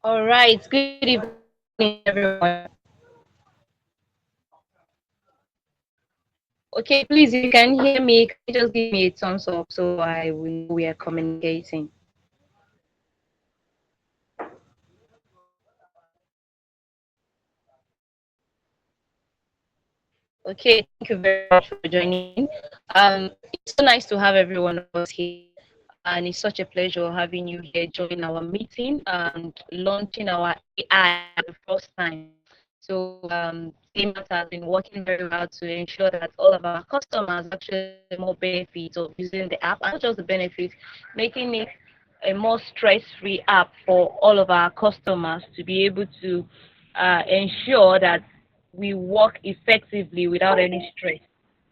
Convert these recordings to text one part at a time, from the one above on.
All right. Good evening, everyone. Okay, please, if you can hear me, can you just give me a thumbs up so I will know we are communicating? Okay, thank you very much for joining. It's so nice to have every one of us here, and it's such a pleasure having you here join our meeting and launching our AI for the first time. So, Timart has been working very well to ensure that all of our customers actually get more benefits of using the app, and not just the benefits, making it a more stress-free app for all of our customers to be able to ensure that we work effectively without any stress,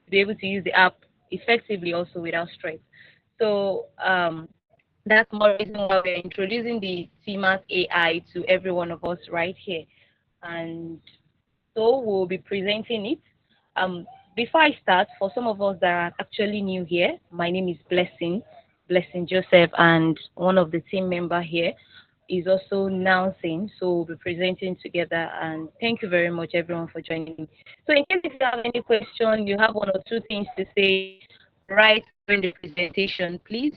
to be able to use the app effectively also without stress. So that's more reason why we're introducing the CMAS AI to every one of us right here. And so we'll be presenting it. Um, Before I start, for some of us that are actually new here, my name is Blessing Joseph, and one of the team member here is also Nelson. So we'll be presenting together. And thank you very much, everyone, for joining me. So in case if you have any question, you have one or two things to say right during the presentation, please.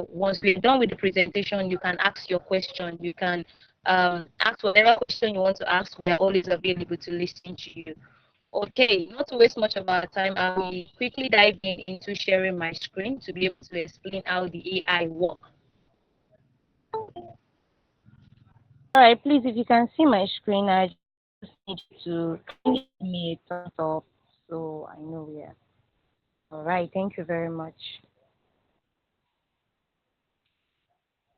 Once we're done with the presentation, you can ask your question. You can ask whatever question you want to ask. We are always available to listen to you. Okay, not to waste much of our time, I will quickly dive in into sharing my screen to be able to explain how the AI works. All right, please, if you can see my screen, I just need you to kindly give me a thumbs up so I know we are. All right, thank you very much.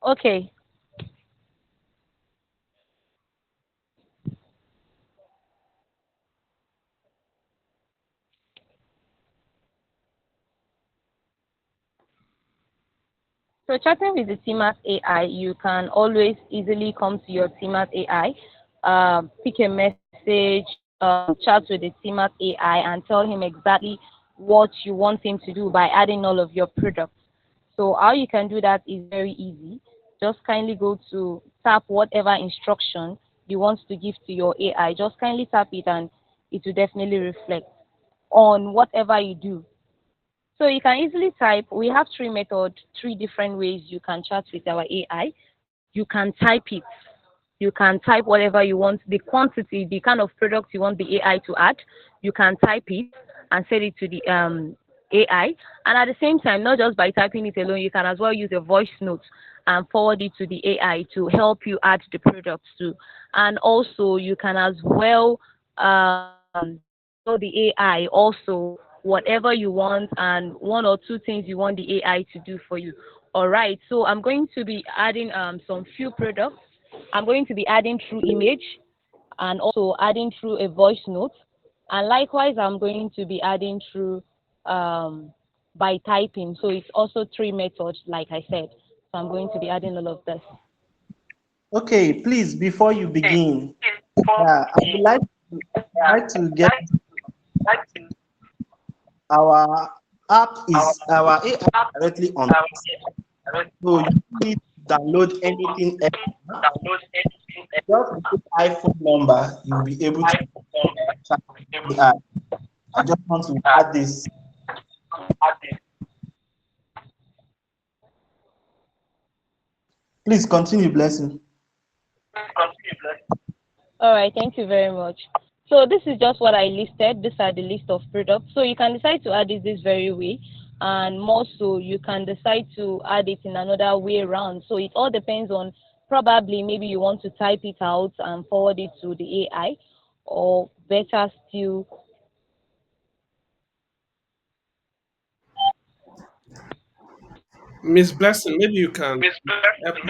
Okay, so chatting with the Timart AI, you can always easily come to your Timart AI, pick a message, chat with the Timart AI, and tell him exactly what you want him to do by adding all of your products. So how you can do that is very easy. Just kindly go to tap whatever instruction you want to give to your AI. Just kindly tap it, and it will definitely reflect on whatever you do. So you can easily type. We have three methods, three different ways you can chat with our AI. You can type it. You can type whatever you want, the quantity, the kind of product you want the AI to add. You can type it and send it to the AI. And at the same time, not just by typing it alone, you can as well use a voice note and forward it to the AI to help you add the products too. And also, you can as well tell the AI also whatever you want and one or two things you want the AI to do for you. All right, so I'm going to be adding some few products. I'm going to be adding through image and also adding through a voice note. And likewise, I'm going to be adding through by typing. So it's also three methods, like I said. So I'm going to be adding all of this. Okay, please, before you begin, I would like to get our our AI directly on. So you don't need to download anything extra. Just with this iPhone number, you'll be able to chat with the AI. I just want to add this. Please continue, blessing. All right, thank you very much. So this is just what I listed. These are the list of products. So you can decide to add it this very way, and more so you can decide to add it in another way around. So it all depends on probably maybe you want to type it out and forward it to the AI, or better still. Miss Blessing, maybe you can help us.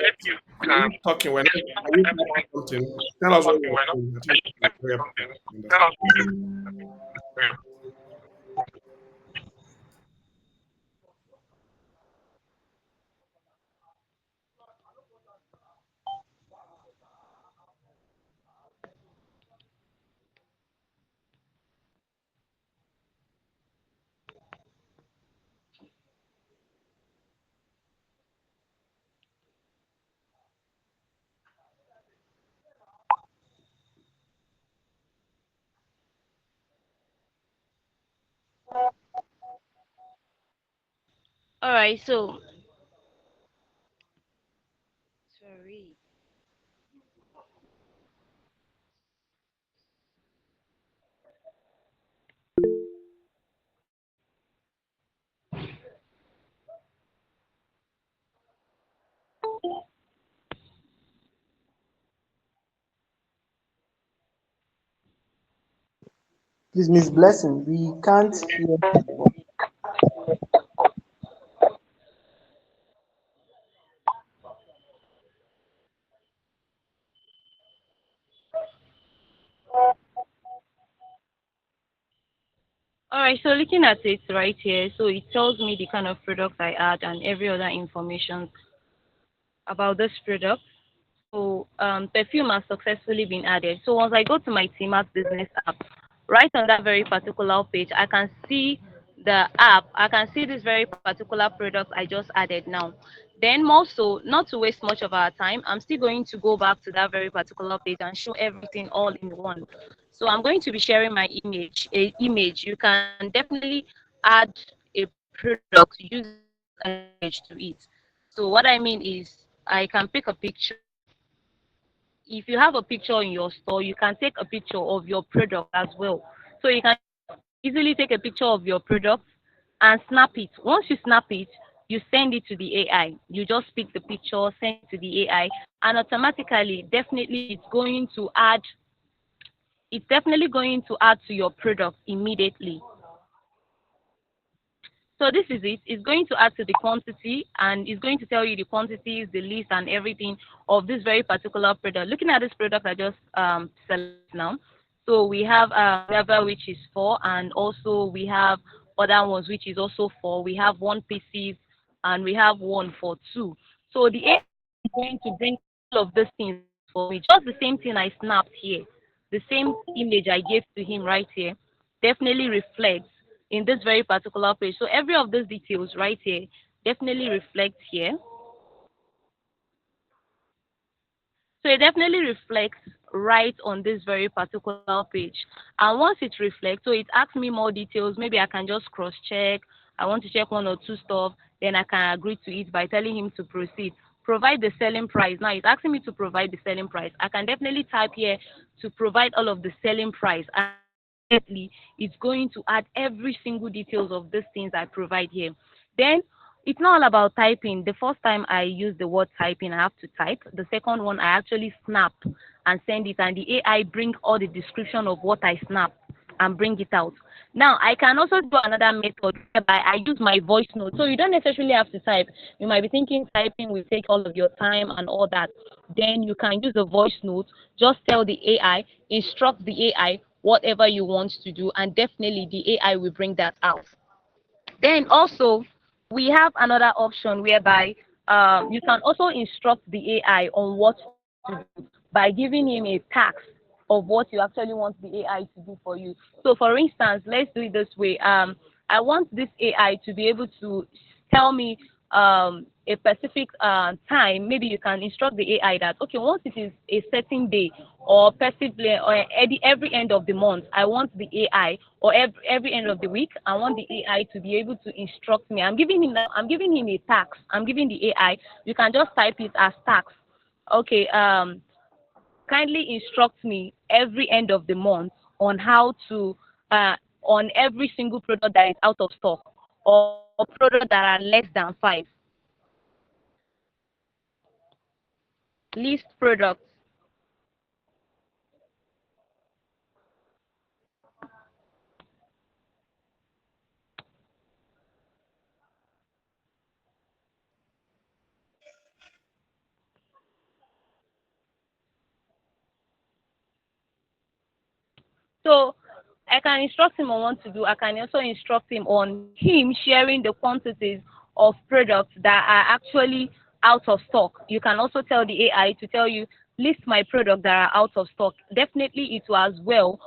Are you talking when are you typing something? Tell us what you're saying. At least we can hear you understand. All right, so sorry. Please, Miss Blessing, we can't hear. All right, so looking at it right here, so it tells me the kind of product I add and every other information about this product. So perfume has successfully been added. So once I go to my Timart business app, right on that very particular page, I can see the app. I can see this very particular product I just added now. Then also, not to waste much of our time, I'm still going to go back to that very particular page and show everything all in one. So I'm going to be sharing my image. You can definitely add a product using just an image to it. So what I mean is I can pick a picture. If you have a picture in your store, you can take a picture of your product as well. So you can just easily take a picture of your product and snap it. Once you snap it, you send it to the AI. You just pick the picture, send it to the AI, and automatically, definitely, it's definitely going to add to your product immediately. So this is it. It's going to add to the quantity and it's going to tell you the quantities, the list and everything of this very particular product. Looking at this product I just select now. So we have leather which is 4 and also we have other ones which is also 4. We have one pieces and we have one for 2. So the AI is going to bring all of these things out for me. Just the same thing I snapped here. The same image I gave to him right here definitely reflects in this very particular page. So every of those details right here definitely reflects here. So it definitely reflects right on this very particular page. And once it reflects, so it asks me more details. Maybe I can just cross check. I want to check one or two stuff. Then I can agree to it by telling him to proceed. Provide the selling price. Now it's asking me to provide the selling price. I can definitely type here to provide all of the selling price. And immediately it's going to add every single details of these things I provide here. Then it's not all about typing. The first time I use the word typing, I have to type. The second one, I actually snap and send it, and the AI bring all the description of what I snap and bring it out. Now, I can also do another method whereby I use my voice note. So you don't necessarily have to type. You might be thinking typing will take all of your time and all that. Then you can use a voice note. Just tell the AI, instruct the AI whatever you want to do, and definitely the AI will bring that out. Then also, we have another option whereby you can also instruct the AI on what to do by giving him a task of what you actually want the AI to do for you. So, for instance, let's do it this way. I want this AI to be able to tell me a specific time. Maybe you can instruct the AI that okay, once it is a certain day or possibly or every end of the month, I want the AI or every end of the week, I want the AI to be able to instruct me. I'm giving him a task. I'm giving the AI. You can just type it as task. Okay, kindly instruct me every end of the month on how to on every single product that is out of stock or products that are less than 5. List products. So I can instruct him on what to do. I can also instruct him on him sharing the quantities of products that are actually out of stock. You can also tell the AI to tell you list my products that are out of stock. Definitely it will as well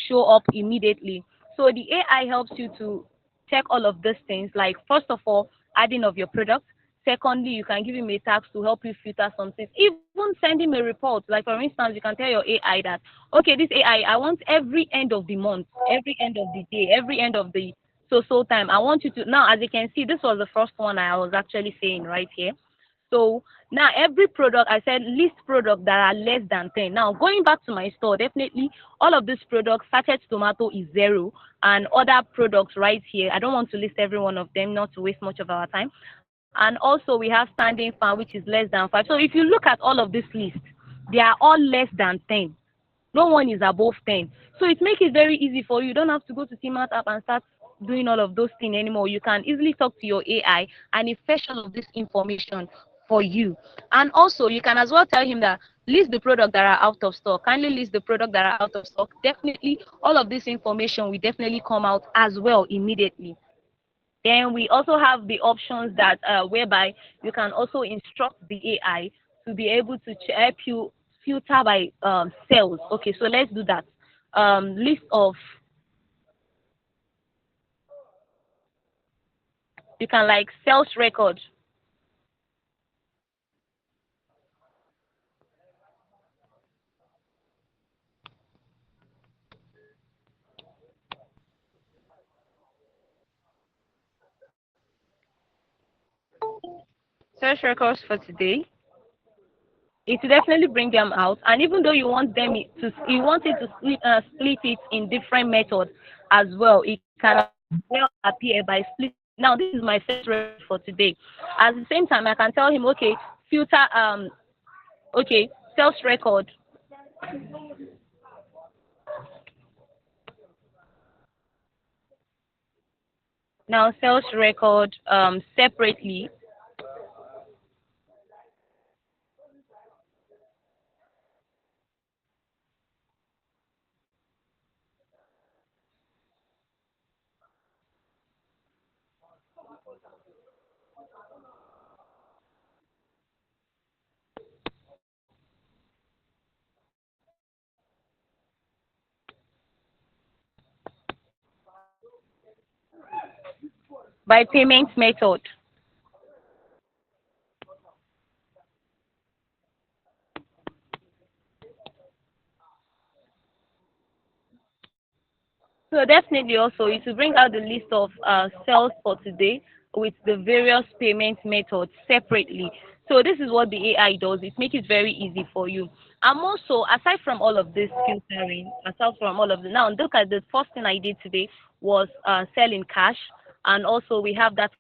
show up immediately. So the AI helps you to check all of these things, like first of all, adding of your product. Secondly, you can give him a task to help you filter some things. Even send him a report. Like for instance, you can tell your AI that, okay, this AI, I want every end of the month, every end of the day, every end of the so time. I want you to now, as you can see, this was the first one I was actually saying right here. So now every product, I said list products that are less than 10. Now going back to my store, definitely all of these products, sachet tomato is 0, and other products right here. I don't want to list every one of them, not to waste much of our time. And also we have standing fan, which is less than 5. So if you look at all of this list, they are all less than 10. No one is above 10. So it makes it very easy for you. You don't have to go to Timart app and start doing all of those things anymore. You can easily talk to your AI and it fetch all of this information for you. And also you can as well tell him that list the product that are out of stock. Kindly list the product that are out of stock. Definitely all of this information will definitely come out as well immediately. Then we also have the options that whereby you can also instruct the AI to be able to help you filter by sales. Okay, so let's do that. List of, you can like sales record. Sales records for today. It will definitely bring them out. And even though you want them to, you want it to split it in different methods as well, it can well appear by split. Now this is my sales record for today. At the same time, I can tell him, okay, filter, okay, sales record. Now sales record separately by payment method. So definitely also it will bring out the list of sales for today with the various payment methods separately. So this is what the AI does. It makes it very easy for you. And also, aside from all of this filtering, aside from all of the, now look at the first thing I did today was selling cash, and also we have that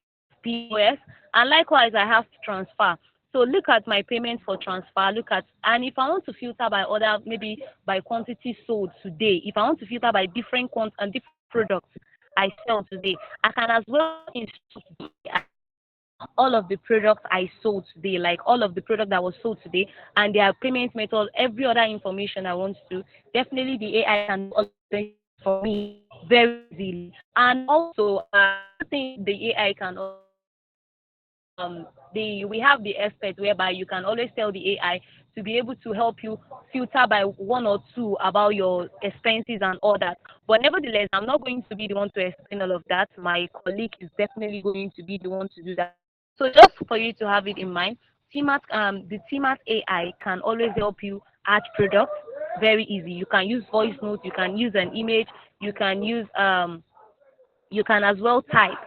POS, and likewise I have transfer. So look at my payment for transfer. Look at, and if I want to filter by order, maybe by quantity sold today. If I want to filter by different and different products I sell today, I can as well instruct all of the products I sold today, like all of the product that was sold today, and their payment method, every other information I want to. Definitely, the AI can do all of this for me very easily. And also, I think the AI can also the we have the expert whereby you can always tell the AI to be able to help you filter by one or two about your expenses and all that. But nevertheless, I'm not going to be the one to explain all of that. My colleague is definitely going to be the one to do that. So just for you to have it in mind, the Timart AI can always help you add products very easy. You can use voice notes, you can use an image, you can use you can as well type.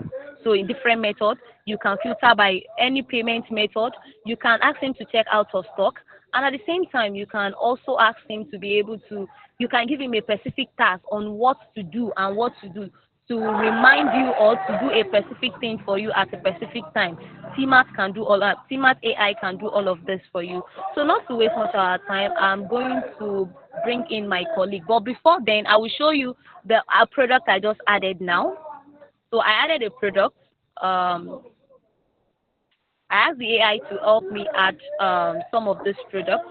So in different methods, you can filter by any payment method. You can ask him to check out of stock. And at the same time, you can also ask him to be able to, you can give him a specific task on what to do and what to do to remind you or to do a specific thing for you at a specific time. TMAT can do all that. TMAT AI can do all of this for you. So not to waste much of our time, I'm going to bring in my colleague. But before then, I will show you the product I just added now. So I added a product. Um, I asked the AI to help me add some of this product.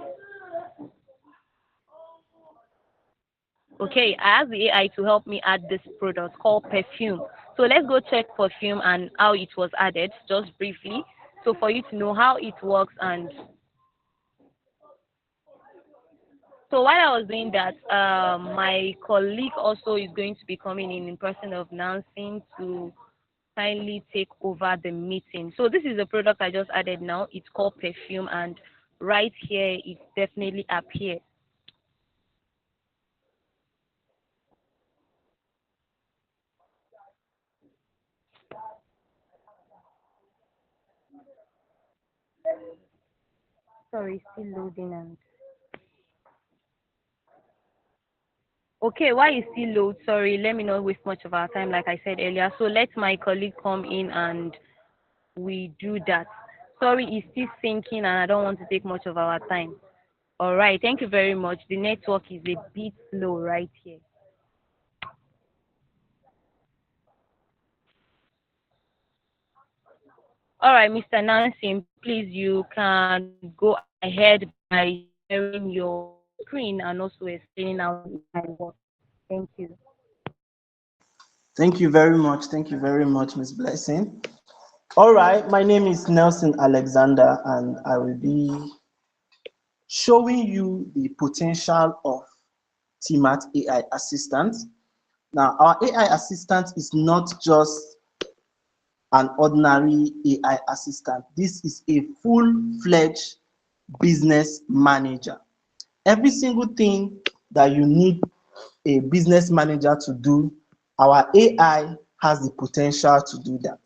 Okay, I asked the AI to help me add this product called perfume. So let's go check perfume and how it was added, just briefly. So for you to know how it works. And so while I was doing that, my colleague also is going to be coming in person of Nancy to kindly take over the meeting. So this is the product I just added now. It's called perfume, and right here it definitely appears. Sorry, still loading and okay, why is still load? Sorry, let me not waste much of our time, like I said earlier. So let my colleague come in and we do that. Sorry, it's still syncing and I don't want to take much of our time. All right, thank you very much. The network is a bit slow right here. All right, Mr. Nancy, please you can go ahead by sharing your screen and also explaining how the AI works. Thank you. Thank you very much. Thank you very much, Miss Blessing. All right, my name is Nelson Alexander, and I will be showing you the potential of Timart AI Assistant. Now, our AI assistant is not just an ordinary AI assistant. This is a full-fledged business manager. Every single thing that you need a business manager to do, our AI has the potential to do that.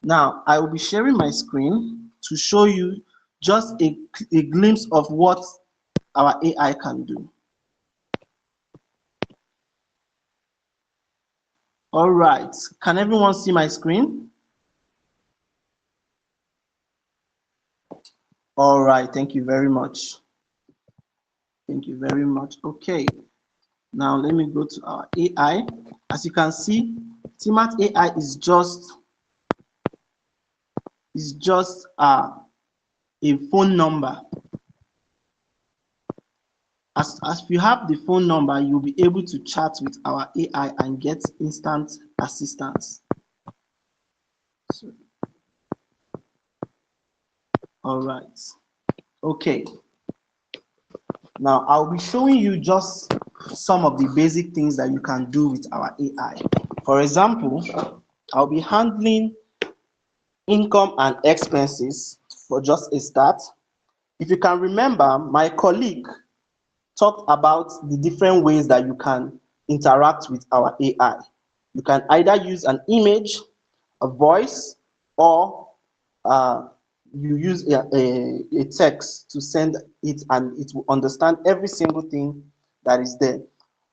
Now, I will be sharing my screen to show you just a glimpse of what our AI can do. All right, can everyone see my screen? All right, thank you very much. Thank you very much. Okay, now let me go to our AI. As you can see, Timart AI is just a phone number. As you have the phone number, you'll be able to chat with our AI and get instant assistance. So, all right. Okay. Now I'll be showing you just some of the basic things that you can do with our AI. For example, I'll be handling income and expenses for just a start. If you can remember, my colleague talked about the different ways that you can interact with our AI. You can either use an image, a voice, or uh, you use a text to send it and it will understand every single thing that is there.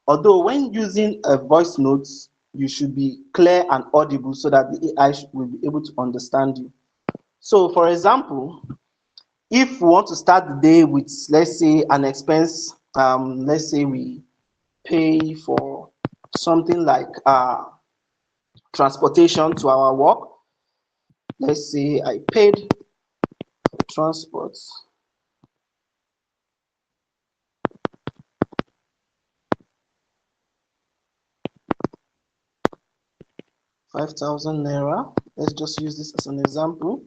Although when using a voice note, you should be clear and audible so that the AI will be able to understand you. So for example, if we want to start the day with, let's say, an expense, let's say we pay for something like transportation to our work. Let's say I paid for transport, 5,000 naira. Let's just use this as an example.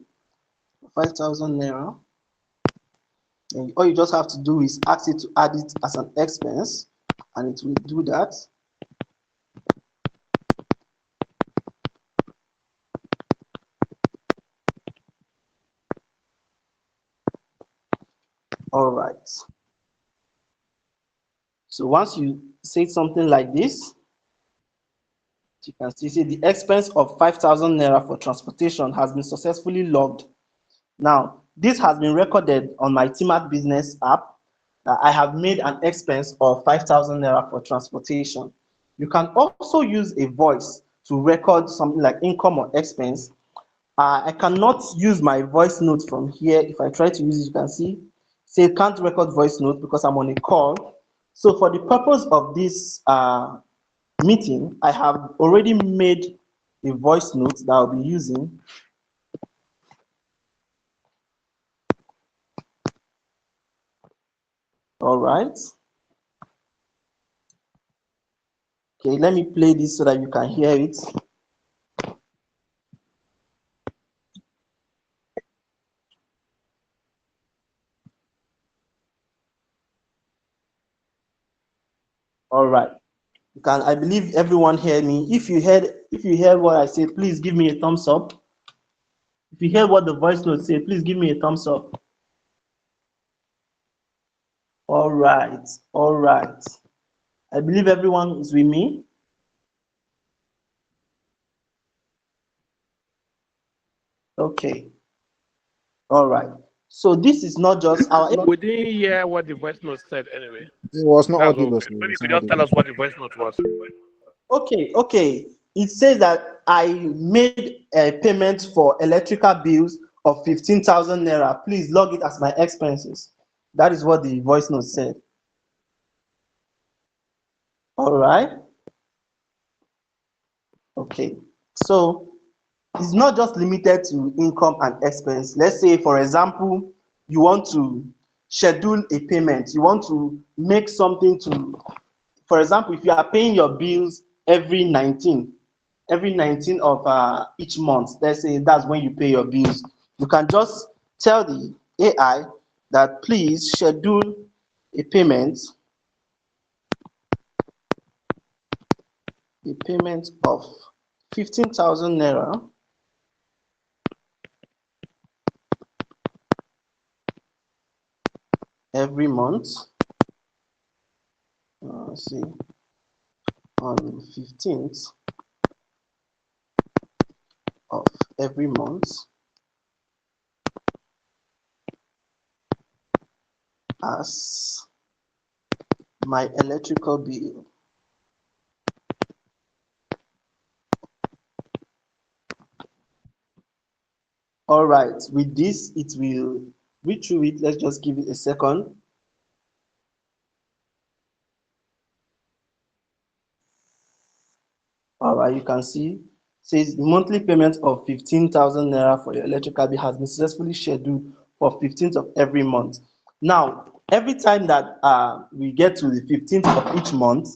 5,000 naira. And all you just have to do is ask it to add it as an expense, and it will do that. All right. So once you say something like this, you can see the expense of 5,000 naira for transportation has been successfully logged. Now, this has been recorded on my Timart business app. I have made an expense of 5,000 naira for transportation. You can also use a voice to record something like income or expense. I cannot use my voice note from here. If I try to use it, you can see, say can't record voice note because I'm on a call. So for the purpose of this meeting, I have already made a voice note that I'll be using. All right. Okay, let me play this so that you can hear it. All right. You can, I believe everyone heard me. If you heard what I said, please give me a thumbs up. If you heard what the voice note said, please give me a thumbs up. All right. All right. I believe everyone is with me. Okay. All right. So this is not just our. We didn't hear what the voice note said anyway. It was not That's what audible, sir. maybe you It's could not just tell audible. us what the voice note was. Okay, okay. It says that I made a payment for electrical bills of 15,000 naira. Please log it as my expenses. That is what the voice note said. All right. Okay. So it's not just limited to income and expense. Let's say, for example, you want to schedule a payment. You want to make something to, for example, if you are paying your bills every 19 of each month, let's say that's when you pay your bills, you can just tell the AI that please schedule a payment, of 15,000 naira every month. Let's see, on 15th of every month as my electrical bill. All right, with this, it will read through it. Let's just give it a second. All right, you can see says the monthly payment of 15,000 naira for your electrical bill has been successfully scheduled for 15th of every month. Now, every time that we get to the 15th of each month,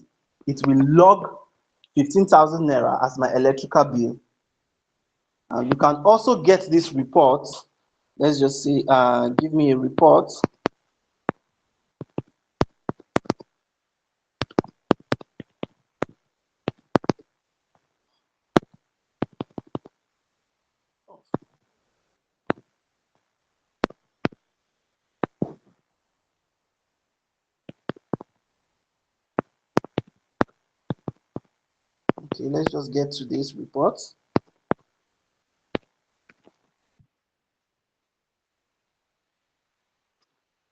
it will log 15,000 naira as my electrical bill. And you can also get this report. Let's just say, give me a report. Okay, let's just get to this report.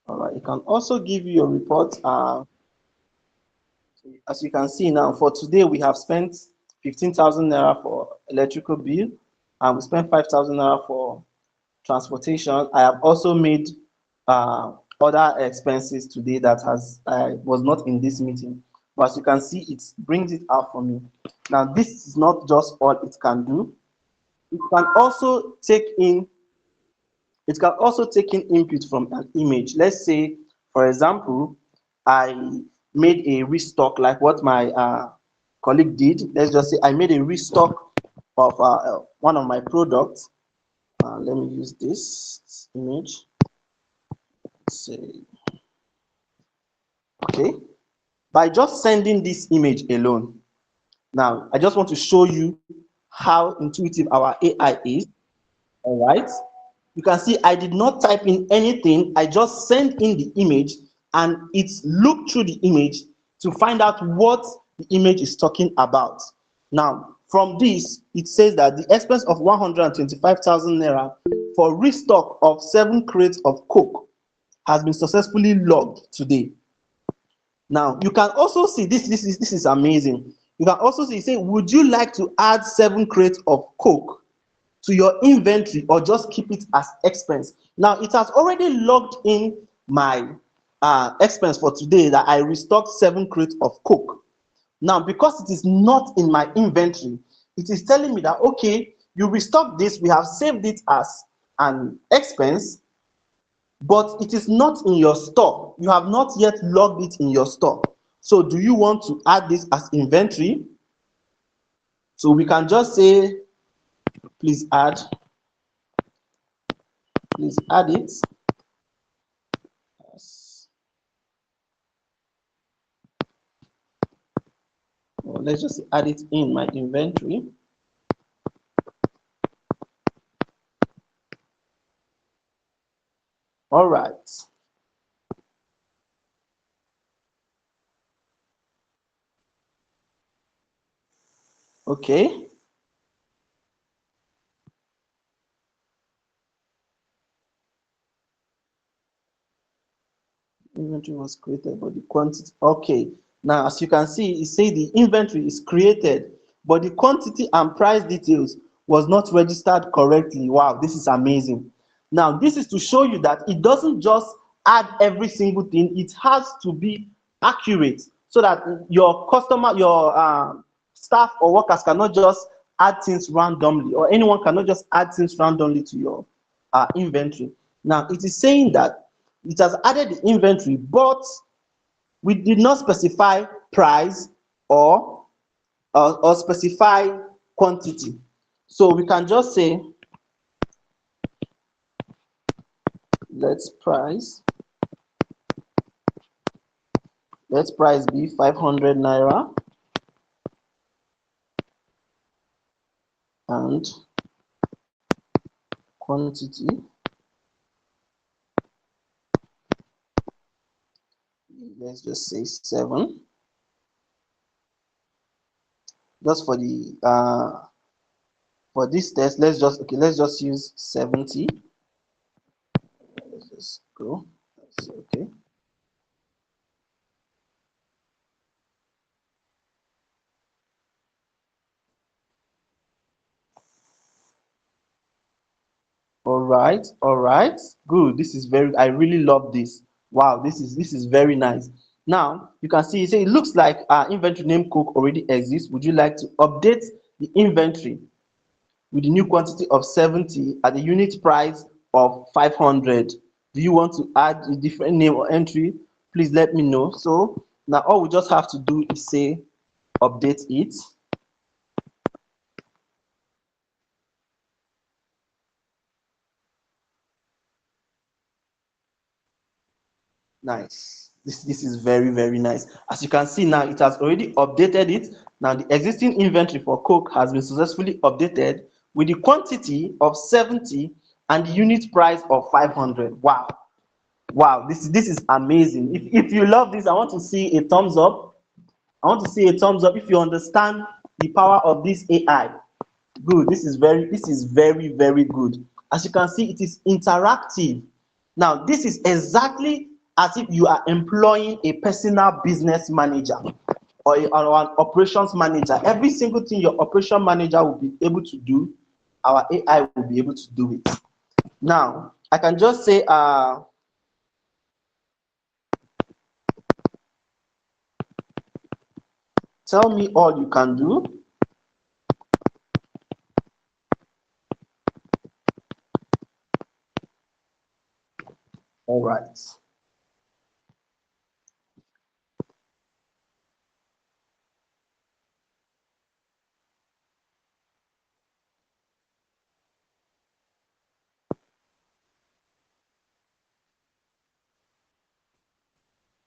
All right, it can also give you a report. As you can see now, for today, we have spent 15,000 naira for electrical bill, and we spent 5,000 naira for transportation. I have also made other expenses today that was not in this meeting. But as you can see, it brings it out for me. Now, this is not just all it can do. It can also take in input from an image. Let's say, for example, I made a restock like what my colleague did. Let's just say I made a restock of one of my products. Let me use this image. Say, okay, by just sending this image alone. Now, I just want to show you how intuitive our AI is. All right. You can see I did not type in anything. I just sent in the image and it's looked through the image to find out what the image is talking about. Now, from this, it says that the expense of 125,000 naira for restock of 7 crates of Coke has been successfully logged today. Now, you can also see this is amazing. You can also see, say, would you like to add 7 crates of Coke to your inventory or just keep it as expense? Now, it has already logged in my expense for today that I restocked 7 crates of Coke. Now, because it is not in my inventory, it is telling me that, okay, you restocked this, we have saved it as an expense, but it is not in your store. You have not yet logged it in your store. So do you want to add this as inventory? So we can just say, please add it. Or let's just add it in my inventory. All right. Okay. Inventory was created, but the quantity. Okay. Now, as you can see, it says the inventory is created, but the quantity and price details was not registered correctly. Wow, this is amazing. Now, this is to show you that it doesn't just add every single thing, it has to be accurate so that your customer, your staff or workers cannot just add things randomly, or anyone cannot just add things randomly to your inventory. Now, it is saying that it has added the inventory, but we did not specify price or specify quantity. So we can just say let's price let's price be 500 naira and quantity, let's just say 7. Just for this test, let's just use 70. Let's just go. That's okay. All right, good. This is very, I really love this. Wow, this is very nice. Now you can see, it looks like our inventory name Coke already exists. Would you like to update the inventory with the new quantity of 70 at the unit price of 500? Do you want to add a different name or entry? Please let me know. So now all we just have to do is say update it. Nice. This is very, very nice. As you can see now, it has already updated it. Now the existing inventory for Coke has been successfully updated with the quantity of 70 and the unit price of 500. Wow. Wow, this is amazing. If you love this, I want to see a thumbs up. I want to see a thumbs up if you understand the power of this AI. Good. This is very, very good. As you can see, it is interactive. Now, this is exactly as if you are employing a personal business manager or an operations manager. Every single thing your operation manager will be able to do, our AI will be able to do it. Now, I can just say, tell me all you can do. All right.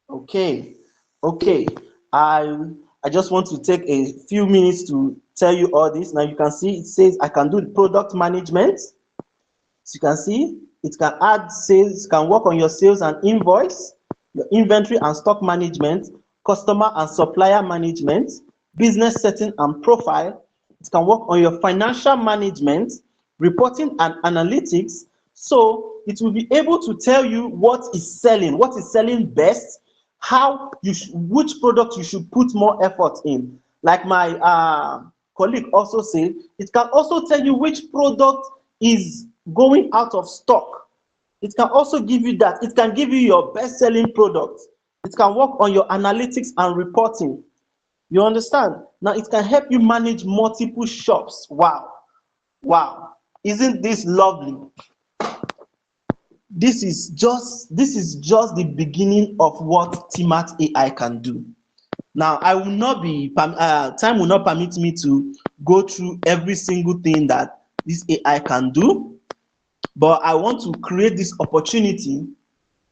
Okay, okay. I I just want to take a few minutes to tell you all this. Now you can see it says I can do the product management. So you can see it can add sales, can work on your sales and invoice, your inventory and stock management, customer and supplier management, business setting and profile. It can work on your financial management, reporting and analytics. So it will be able to tell you what is selling best, which product you should put more effort in. Like my colleague also said, it can also tell you which product is going out of stock. It can also give you that. It can give you your best selling product. It can work on your analytics and reporting. You understand? Now it can help you manage multiple shops. Wow. Wow. Isn't this lovely? This is just the beginning of what Timart AI can do. Now, I will not be time will not permit me to go through every single thing that this AI can do, but I want to create this opportunity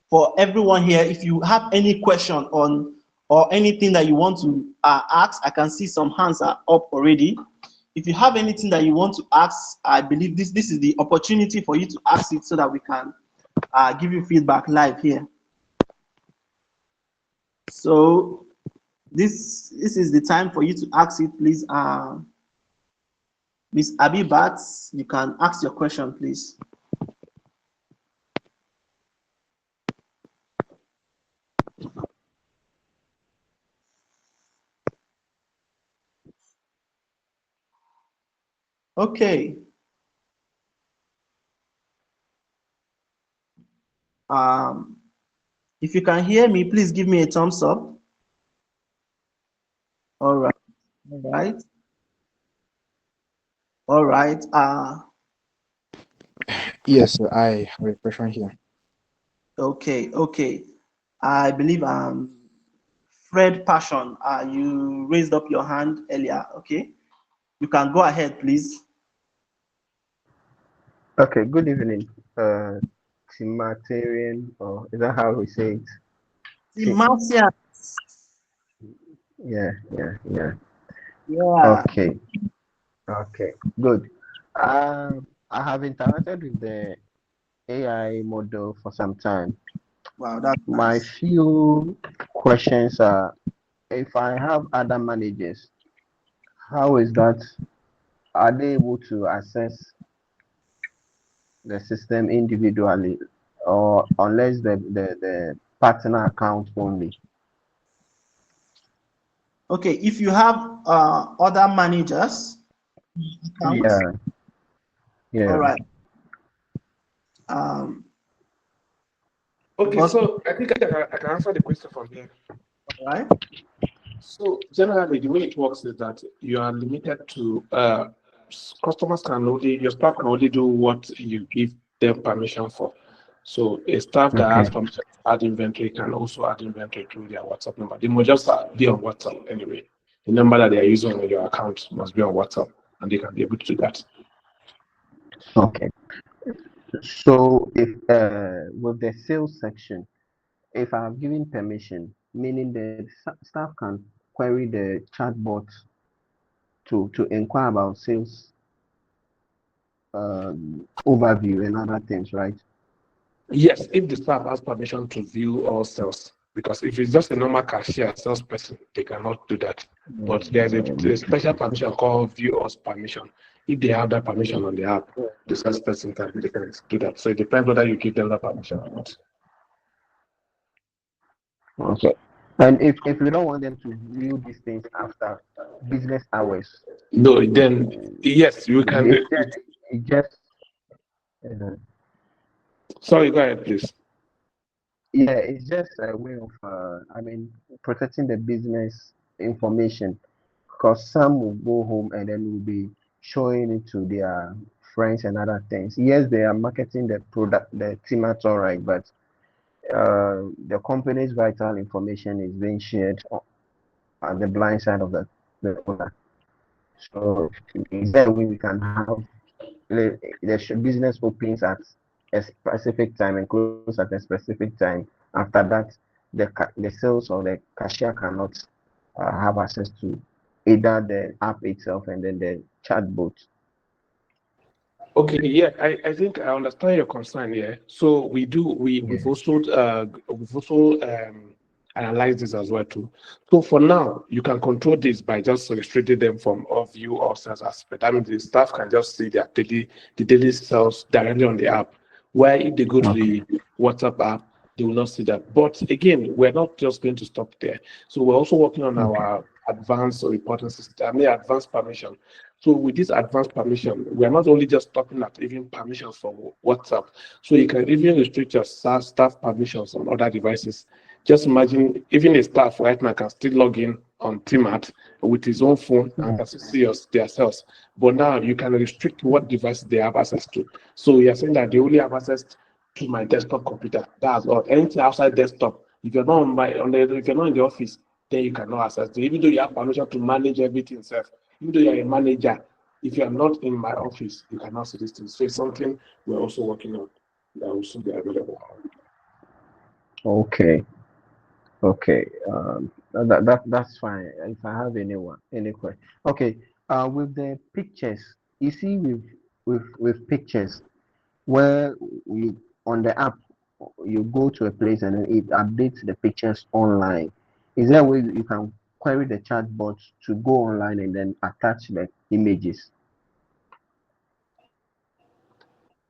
for everyone here. If you have any question on or anything that you want to ask, I can see some hands are up already. If you have anything that you want to ask, I believe this is the opportunity for you to ask it so that we can give you feedback live here. So this is the time for you to ask it, please. Miss Abibat, you can ask your question, please. Okay. Um, if you can hear me, please give me a thumbs up. All right. All right. All right. Yes, sir, I have a question here. Okay. Okay. I believe Fred Passion. You raised up your hand earlier. Okay. You can go ahead, please. Okay, good evening. Timatarian, or is that how we say it? Ti- Marcia. yeah. Yeah. Okay, okay, good. I have interacted with the AI model for some time. Wow, that's My nice. few questions are, if I have other managers, how is that? Are they able to access the system individually, or unless the partner account only? Okay. If you have other managers accounts, Yeah, all yeah. right. Um, Okay, because so I think I can answer the question from here. all right. So generally, the way it works is that you are limited to customers can only your staff can only do what you give them permission for. So a staff that Okay. has permission to add inventory can also add inventory through their WhatsApp number. They must just be on WhatsApp anyway. The number that they are using on your account must be on WhatsApp, and they can be able to do that. Okay. So if with the sales section, if I have given permission, meaning the staff can query the chatbot to inquire about sales overview and other things, right? Yes, if the staff has permission to view all sales, because if it's just a normal cashier salesperson, they cannot do that. But there's a special permission called view all permission. If they have that permission on the app, the salesperson can they can do that. So it depends whether you give them that permission or not. Okay. And if we don't want them to view these things after business hours, No, then yes, you can. it just uh, Sorry, go ahead, please. yeah, it's just a way of I mean protecting the business information, because some will go home and then will be showing it to their friends and other things. Yes, they are marketing the product, the Timart, all right, but the company's vital information is being shared on the blind side of the owner. So is there a way we can have the business opens at a specific time and close at a specific time? After that, the sales or the cashier cannot have access to either the app itself and then the chatbot. Okay, yeah, I think I understand your concern here. So we do Yeah. we've also analyzed this as well too. So for now, you can control this by just restricting them from all view or sales aspect. I mean, the staff can just see the daily sales directly on the app. Where if they go to Okay. the WhatsApp app, they will not see that. But again, we're not just going to stop there. So we're also working on Okay. our advanced reporting system. I mean, advanced permission. So with this advanced permission, we are not only just talking at even permissions for WhatsApp. So you can even restrict your staff permissions on other devices. Just imagine even a staff right now can still log in on Timart with his own phone and can still see their cells. But now you can restrict what devices they have access to. So you're saying that they only have access to my desktop computer. That's all. Anything outside desktop, if you're not if you're not in the office, then you cannot access it. Even though you have permission to manage everything self, even though you're a manager, if you are not in my office, you cannot see these things. So it's something we're also working on that will soon be available. Okay. Okay. That's fine. If I have any question. Okay. With the pictures, you see, with pictures, where you on the app, you go to a place and then it updates the pictures online. Is there a way you can query the chatbot to go online and then attach the images?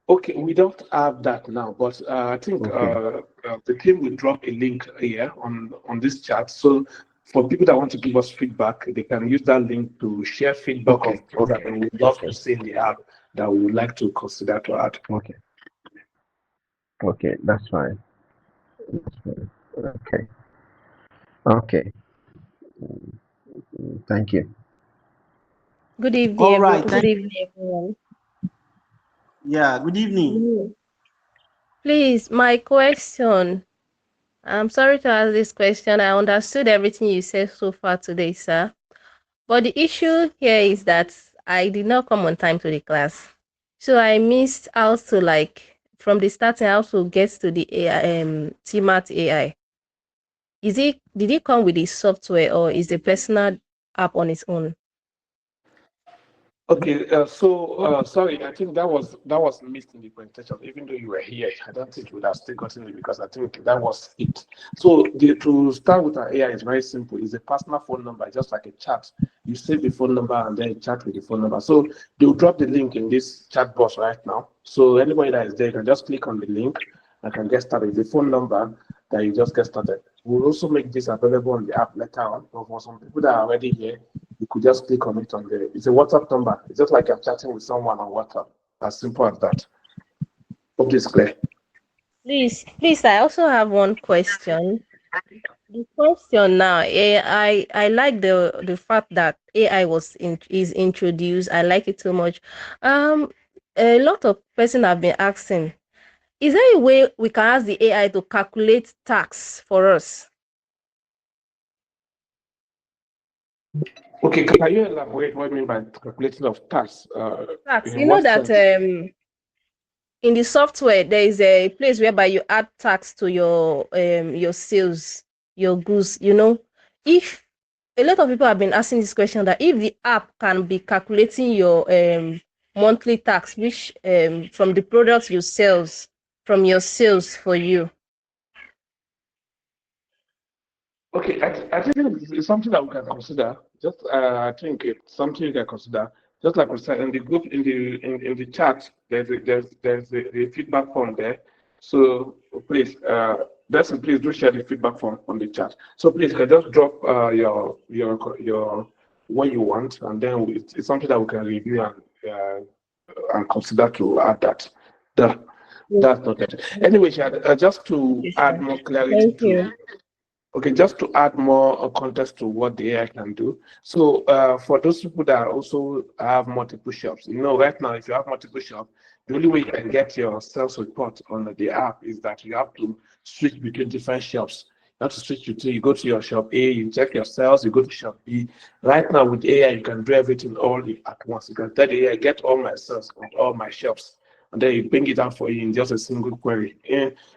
Okay, we don't have that now, but I think Okay. the team will drop a link here on this chat. So For people that want to give us feedback, they can use that link to share feedback of Okay, things that okay, they would love to okay, see in the app that we would like to consider to add. okay, okay. That's fine. That's fine. Okay, okay. Thank you. Good evening, All everyone. right. Good evening, everyone. Yeah, good evening. Mm. Please, my question. I'm sorry to ask this question. I understood everything you said so far today, sir. But the issue here is that I did not come on time to the class. So I missed how to from the starting how to get to the AI, Timart AI. Did it come with the software or is the personal app on its own? Okay, sorry, I think that was missed in the presentation. Even though you were here, I don't think you would have still gotten it because I think that was it. So to start with our AI is very simple. It's a personal phone number, just like a chat. You save the phone number and then you chat with the phone number. So they'll drop the link in this chat box right now. So anybody that is there can just click on the link and can get started. The phone number that you just get started. We'll also make this available on the app later on. But for some people that are already here, you could just click on it on there. It's a WhatsApp number. It's just like you're chatting with someone on WhatsApp. As simple as that. Hope this is clear. Please, I also have one question. The question now, I like the fact that AI is introduced. I like it so much. Um, a lot of person have been asking, is there a way we can ask the AI to calculate tax for us? Okay, can you elaborate what you mean by calculating of tax? Tax, you In know what that sense? in the software there is a place whereby you add tax to your sales, your goods. If a lot of people have been asking this question, that if the app can be calculating your monthly tax, which from the products you sells from your sales for you. Okay, I think it's something that we can consider. Just I think it's something you can consider. Just like we said in the group in the chat, there's a feedback form there. So please, Destin, please do share the feedback form on the chat. So please, you can just drop your what you want, and then it's something that we can review and consider to add that. That that's not it. Anyway, Shad, just to Yes, add sir. more clarity Thank to you. Okay, just to add more context to what the AI can do. So, for those people that also have multiple shops, right now, if you have multiple shops, the only way you can get your sales report on the app is that you have to switch between different shops. You have to switch between, you go to your shop A, you check your sales, you go to shop B. Right now, with AI, you can do everything all at once. You can tell the AI, get all my sales on all my shops, and then you bring it out for you in just a single query.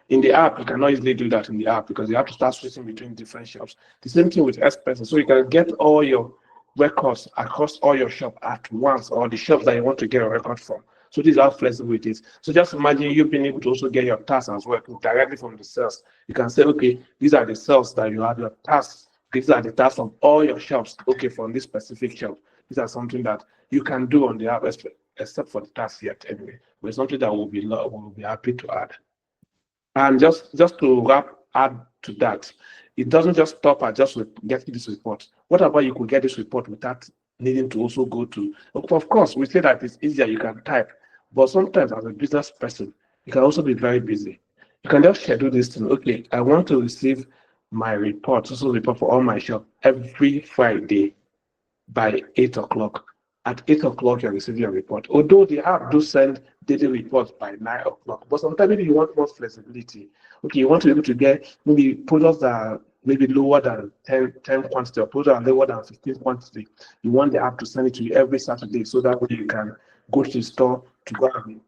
In the app, you cannot easily do that in the app because you have to start switching between different shops. The same thing with expenses. So you can get all your records across all your shop at once, or the shops that you want to get a record from. So this is how flexible it is. So just imagine you being able to also get your tasks as well directly from the sales. You can say, okay, these are the sales that you have, your tasks. These are the tasks of all your shops. Okay, from this specific shop. These are something that you can do on the app, except for the tasks yet anyway. But it's something that we'll be happy to add. And just to add to that, it doesn't just stop at just getting this report. What about you could get this report without needing to also go to? Of course, we say that it's easier, you can type, but sometimes as a business person, you can also be very busy. You can just schedule this thing. Okay, I want to receive my report, also report for all my shop every Friday by 8 o'clock. At 8 o'clock, you're receiving your report. Although the app do send daily reports by 9 o'clock, but sometimes maybe you want more flexibility. Okay, you want to be able to get maybe products that are maybe lower than 10 quantity or products that are lower than 15 quantity. You want the app to send it to you every Saturday so that way you can go to the store to go and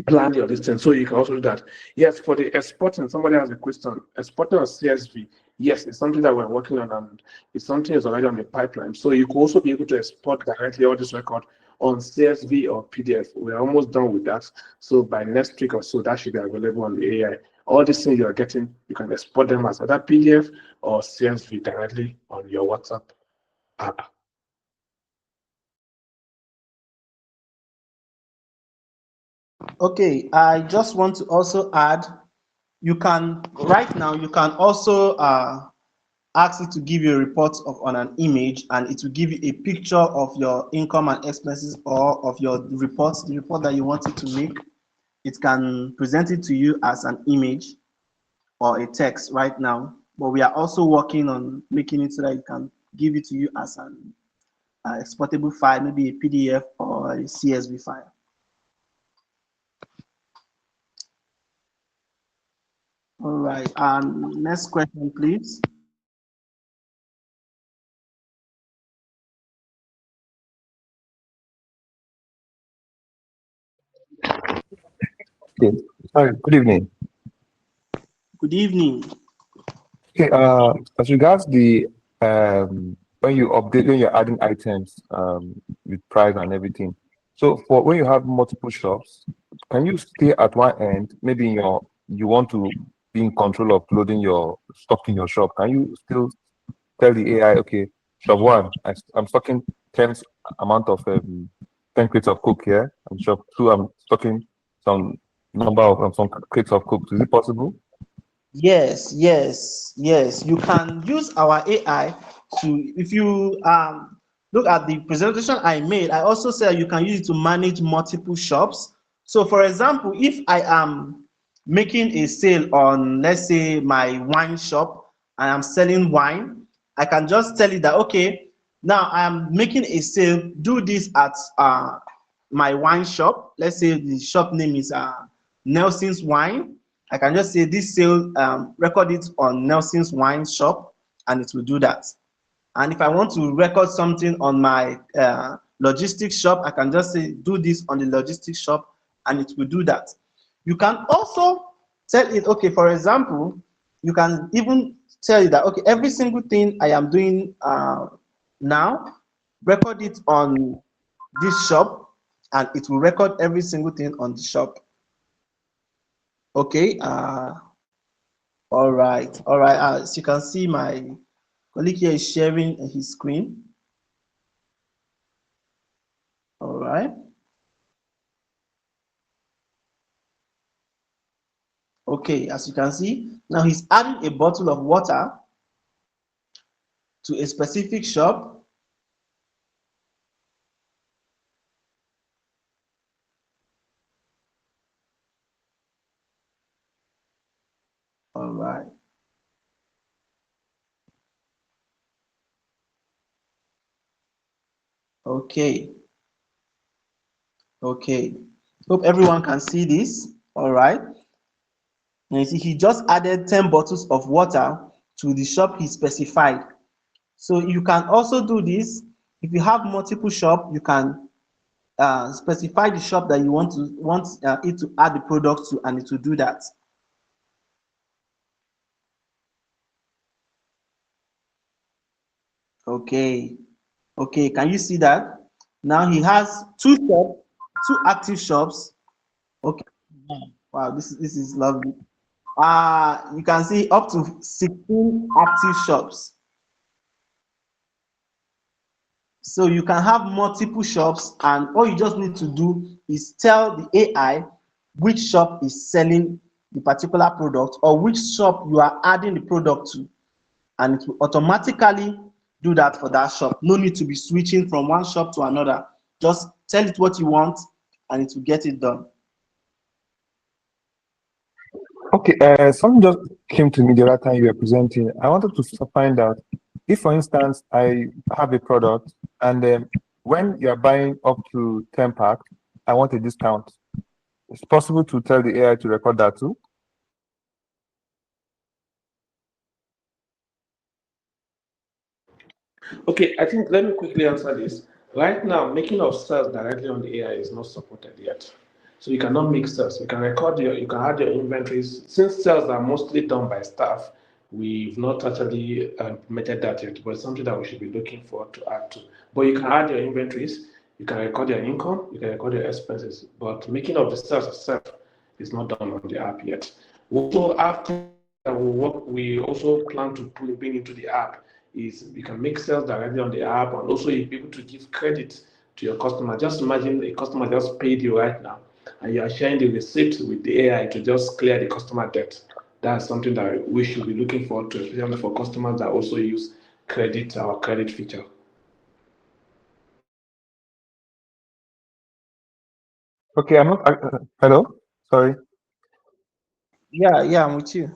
plan your distance. So you can also do that. Yes, for the exporting, somebody has a question. Exporting on CSV, yes, it's something that we're working on and it's something that's already on the pipeline. So you could also be able to export directly all this record on CSV or PDF. We're almost done with that. So by next week or so, that should be available on the AI. All these things you're getting, you can export them as either PDF or CSV directly on your WhatsApp app. Okay, I just want to also add, you can right now you can also ask it to give you a report on an image, and it will give you a picture of your income and expenses, or of your reports, the report that you want it to make. It can present it to you as an image or a text right now, but we are also working on making it so that it can give it to you as an exportable file, maybe a PDF or a CSV file. All right, next question, please. Okay. Sorry, good evening. Good evening. Okay, as regards the when you're adding items with price and everything. So for when you have multiple shops, can you stay at one end? Maybe you want to be in control of loading your stock in your shop. Can you still tell the AI, okay, shop one, I'm stocking 10 amount of 10 crates of Coke here, and shop two, I'm stocking some number of some crates of Coke. Is it possible? Yes, yes, yes. You can use our AI to, if you look at the presentation I made, I also said you can use it to manage multiple shops. So, for example, if I am making a sale on, let's say, my wine shop, and I'm selling wine, I can just tell it that, okay, now I am making a sale, do this at my wine shop. Let's say the shop name is Nelson's Wine. I can just say this sale, record it on Nelson's Wine Shop, and it will do that. And if I want to record something on my logistics shop, I can just say do this on the logistics shop, and it will do that. You can also tell it, okay, for example, you can even tell it that, okay, every single thing I am doing now, record it on this shop, and it will record every single thing on the shop. Okay. All right. All right. As you can see, my colleague here is sharing his screen. All right. Okay. As you can see, now he's adding a bottle of water to a specific shop. All right. Okay. Okay. Hope everyone can see this. All right. Now you see, he just added 10 bottles of water to the shop he specified. So you can also do this. If you have multiple shop, you can specify the shop that you want it to add the product to, and it will do that. Okay. Okay, can you see that? Now he has two active shops. Okay. Wow, this is lovely. You can see up to 16 active shops. So you can have multiple shops, and all you just need to do is tell the AI which shop is selling the particular product, or which shop you are adding the product to, and it will automatically do that for that shop. No need to be switching from one shop to another. Just tell it what you want, and it will get it done. Okay, something just came to me the other time you were presenting. I wanted to find out if, for instance, I have a product, and when you're buying up to 10 pack, I want a discount. It's possible to tell the AI to record that too? Okay, I think let me quickly answer this. Right now, making of sales directly on the AI is not supported yet. So you cannot make sales. You can add your inventories. Since sales are mostly done by staff, we've not actually implemented that yet, but it's something that we should be looking for to add to. But you can add your inventories, you can record your income, you can record your expenses, but making of the sales itself is not done on the app yet. Also, after we also plan to bring into the app is you can make sales directly on the app, and also you'll be able to give credit to your customer. Just imagine a customer just paid you right now, and you are sharing the receipt with the AI to just clear the customer debt. That's something that we should be looking forward to, especially for customers that also use credit, our credit feature. Okay, I'm not. Hello, sorry. Yeah, I'm with you.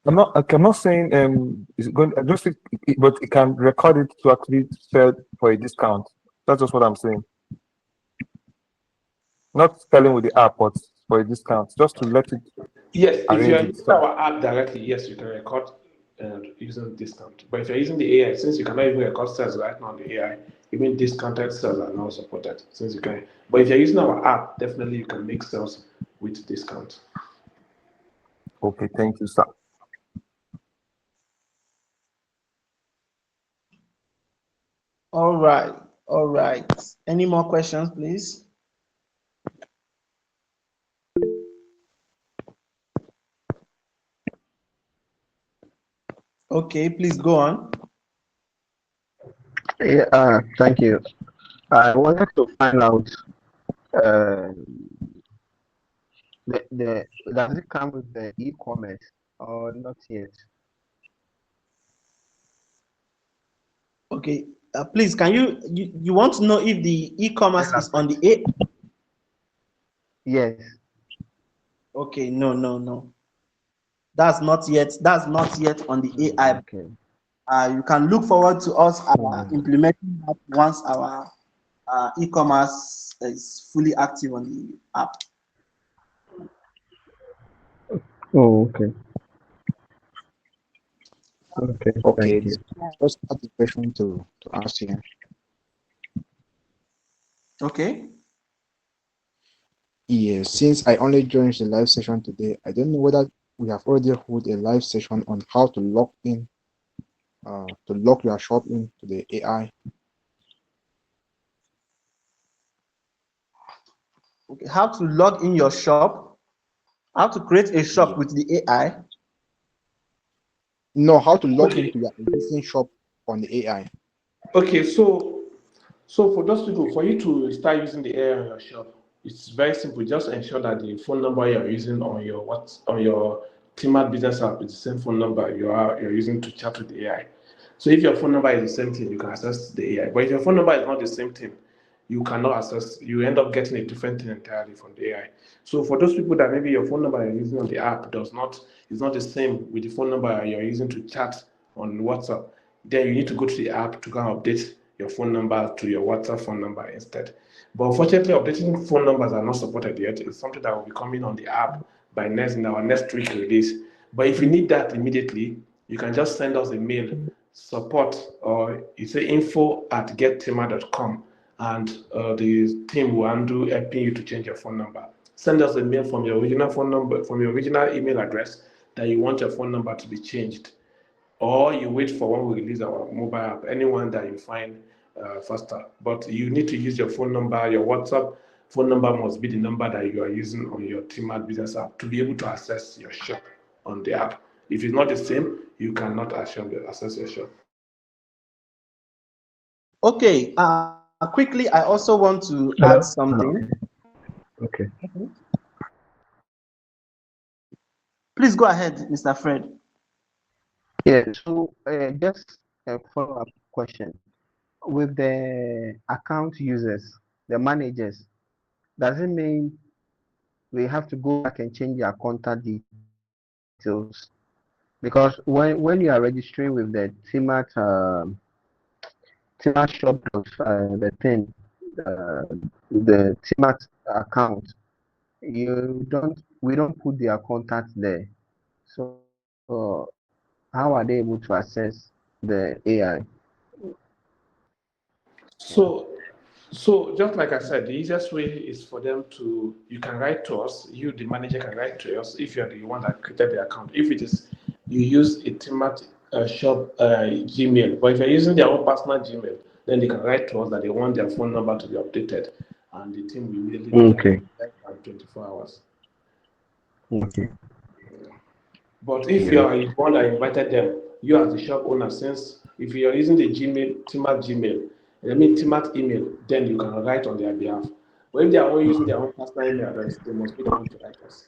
I'm not. Okay, I'm not saying it's going. I just think, but it can record it to actually sell for a discount. That's just what I'm saying. Not selling with the app, but for a discount, just to let it Yes, if you arrange are it. using our app directly, yes, you can record using discount. But if you're using the AI, since you cannot even record sales right now on the AI, even discounted sales are not supported. Since you can, but if you're using our app, definitely you can make sales with discount. Okay, thank you, sir. All right, all right. Any more questions, please? Okay, please go on. Yeah, thank you. I wanted to find out uh, the does it come with the e-commerce or not yet? Okay, please, can you want to know if the e-commerce is on the A? Yes. Okay, no. That's not yet on the AI. Okay. You can look forward to us Oh, implementing that once our e-commerce is fully active on the app. oh, okay. Okay. Okay, Thank this you. just add the question to ask you. Okay. Yes, since I only joined the live session today, I don't know whether we have already held a live session on how to lock your shop into the AI. Okay. How to log in your shop? How to create a shop Yeah. with the AI? No, how to log Okay, into your existing shop on the AI. okay, so for those people, for you to start using the AI on your shop, it's very simple. Just ensure that the phone number you're using on your Timart business app is the same phone number you're using to chat with the AI. So if your phone number is the same thing, you can access the AI. But if your phone number is not the same thing, you cannot access. You end up getting a different thing entirely from the AI. So for those people that maybe your phone number you're using on the app does not is not the same with the phone number you're using to chat on WhatsApp, then you need to go to the app to go and update your phone number to your WhatsApp phone number instead. But unfortunately, updating phone numbers are not supported yet. It's something that will be coming on the app by next in our next week release. But if you need that immediately, you can just send us a mail, support, or you say info@gettima.com, and the team will handle helping you to change your phone number. Send us a mail from your original phone number, from your original email address that you want your phone number to be changed, or you wait for when we release our mobile app, anyone that you find faster. But you need to use your phone number, your WhatsApp phone number must be the number that you are using on your Timart business app to be able to access your shop on the app. If it's not the same, you cannot access your shop. Okay. Quickly, I also want to add Hello. something. Okay. Mhm. Please go ahead, Mr. Fred. Yeah. So just a follow-up question with the account users, the managers. Does it mean we have to go back and change their contact details? Because when you are registering with the Timat shop the thing, the Timat account, you don't we don't put their contact there. So how are they able to access the AI? So, so just like I said, the easiest way is for them to, you can write to us, you, the manager, can write to us if you're the one that created the account. If it is, you use a Timat shop Gmail, but if you're using their own personal Gmail, then they can write to us that they want their phone number to be updated, and the team will immediately do that Okay. in less than 24 hours. Okay. But if you Yeah. are the one that invited them, you as the shop owner, since if you are using the Gmail, Timat Gmail, I mean Timat email, then you can write on their behalf. But if they are all using their own personal email address, they must be the one to write us.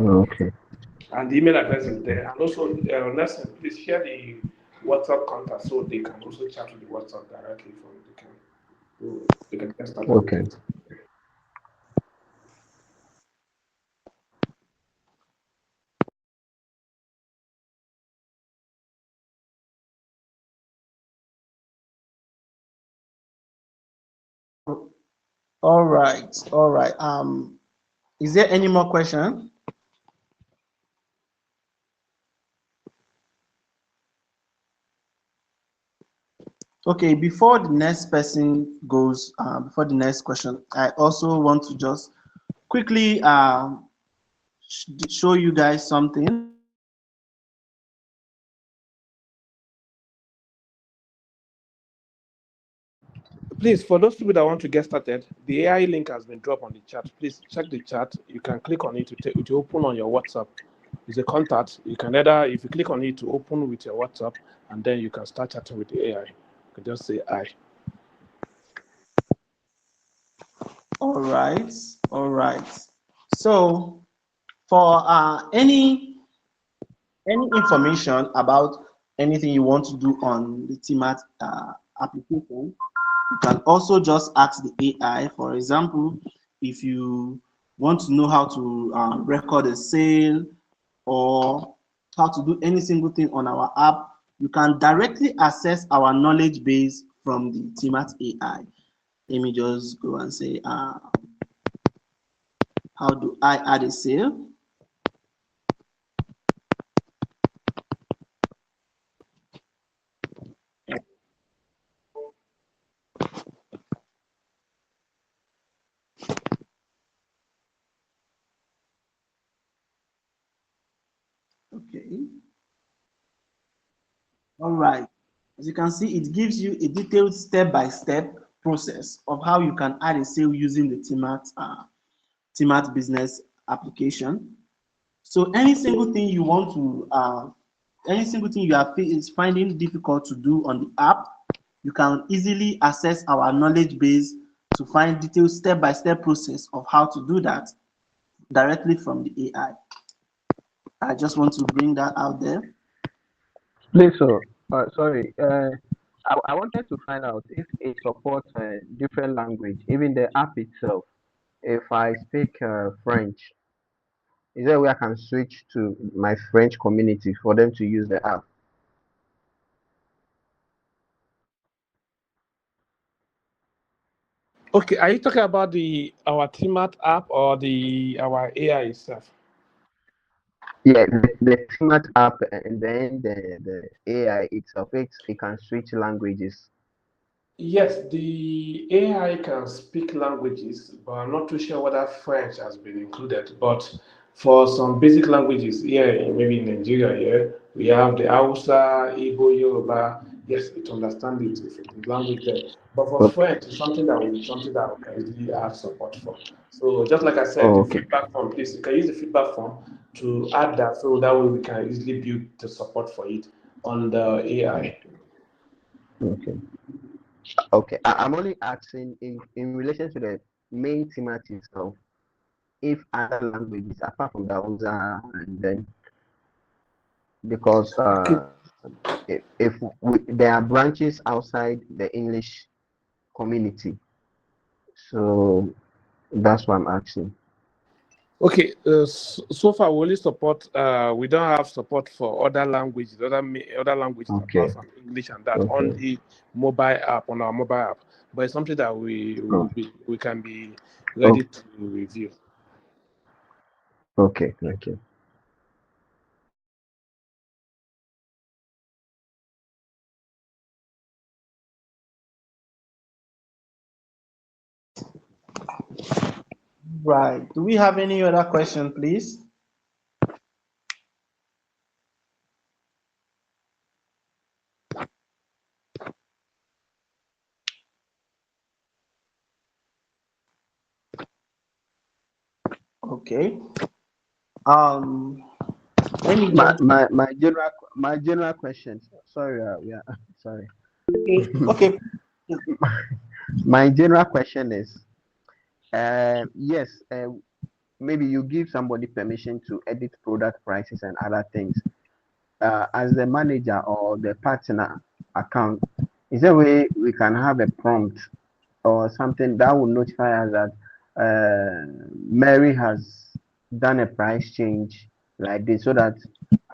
Okay. And the email address is there. And also, Nelson, please share the WhatsApp contact so they can also chat with the WhatsApp directly from they can get started with Okay. it. All right, all right. Is there any more question? Okay, before the next person goes, before the next question, I also want to just quickly show you guys something. Please, for those people that want to get started, the AI link has been dropped on the chat. Please check the chat. You can click on it to open on your WhatsApp. It's a contact. You can either, if you click on it, to open with your WhatsApp, and then you can start chatting with the AI. You can just say I. All right, all right. So for any information about anything you want to do on the Timart application, you can also just ask the AI. For example, if you want to know how to record a sale or how to do any single thing on our app, you can directly access our knowledge base from the Timart AI. Let me just go and say, how do I add a sale? Okay. All right. As you can see, it gives you a detailed step-by-step process of how you can add a sale using the Timart business application. So any single thing you want to, any single thing you are is finding difficult to do on the app, you can easily access our knowledge base to find detailed step-by-step process of how to do that directly from the AI. I just want to bring that out there. Please, so sorry. I wanted to find out if it supports different language, even the app itself. If I speak French, is there a way I can switch to my French community for them to use the app? Okay, are you talking about the our Timart app or the our AI itself? Yeah, the Timart app and then the AI itself, it can switch languages. Yes, the AI can speak languages, but I'm not too sure whether French has been included. But for some basic languages here, maybe in Nigeria, here we have the Hausa, Igbo, Yoruba. Yes, it understands it if it is language there. But for Oh, French, it's something that we can easily have support for. So just like I said, oh, the okay, feedback form, please, you can use the feedback form to add that, so that way we can easily build the support for it on the AI. okay, okay. I'm only asking in relation to the main Timart itself, if other languages apart from the Hausa and then because Okay. if there are branches outside the English community, so that's why I'm asking. Okay, so far we only support. We don't have support for other languages, other languages apart Okay, from English and that on okay, the mobile app, on our mobile app. But it's something that oh, we can be oh, ready to review. okay, okay. Right. Do we have any other question, please? Okay. Um, let me My just my my general questions. Sorry, yeah, sorry. okay. Okay. My general question is, yes, maybe you give somebody permission to edit product prices and other things. As the manager or the partner account, is there a way we can have a prompt or something that will notify us that Mary has done a price change like this, so that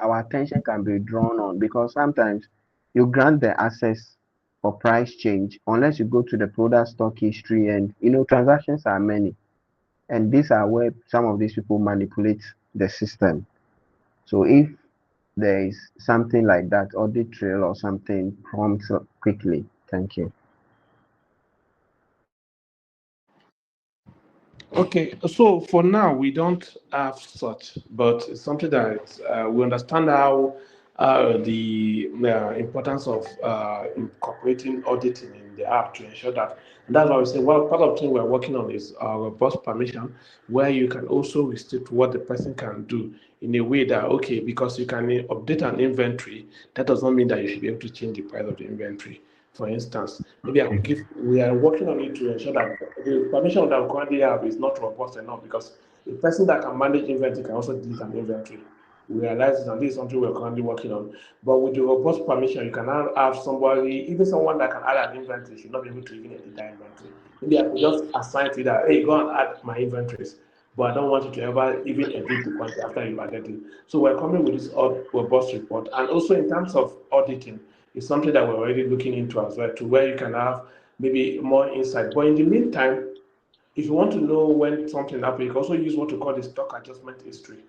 our attention can be drawn on? Because sometimes you grant the access for price change unless you go to the product stock history, and transactions are many, and these are where some of these people manipulate the system. So if there is something like that, audit trail or something, prompt quickly. Thank you. Okay, so for now we don't have such, but it's something that we understand how the importance of incorporating auditing in the app to ensure that. And that's why we say, well, part of the thing we're working on is robust permission, where you can also restrict what the person can do in a way that, okay, because you can update an inventory, that does not mean that you should be able to change the price of the inventory. For instance, maybe I could give, we are working on it to ensure that the permission that we currently have is not robust enough, because a person that can manage inventory can also delete an inventory. We realize this, and this is something we're currently working on. But with the robust permission, you can now have somebody, even someone that can add an inventory, should not be able to even edit that inventory. Maybe I could just assign to you that, hey, go and add my inventories, but I don't want you to ever even edit the quantity after you've added it. So we're coming with this robust report. And also in terms of auditing, it's something that we're already looking into as well, to where you can have maybe more insight. But in the meantime, if you want to know when something happened, you can also use what we call the stock adjustment history.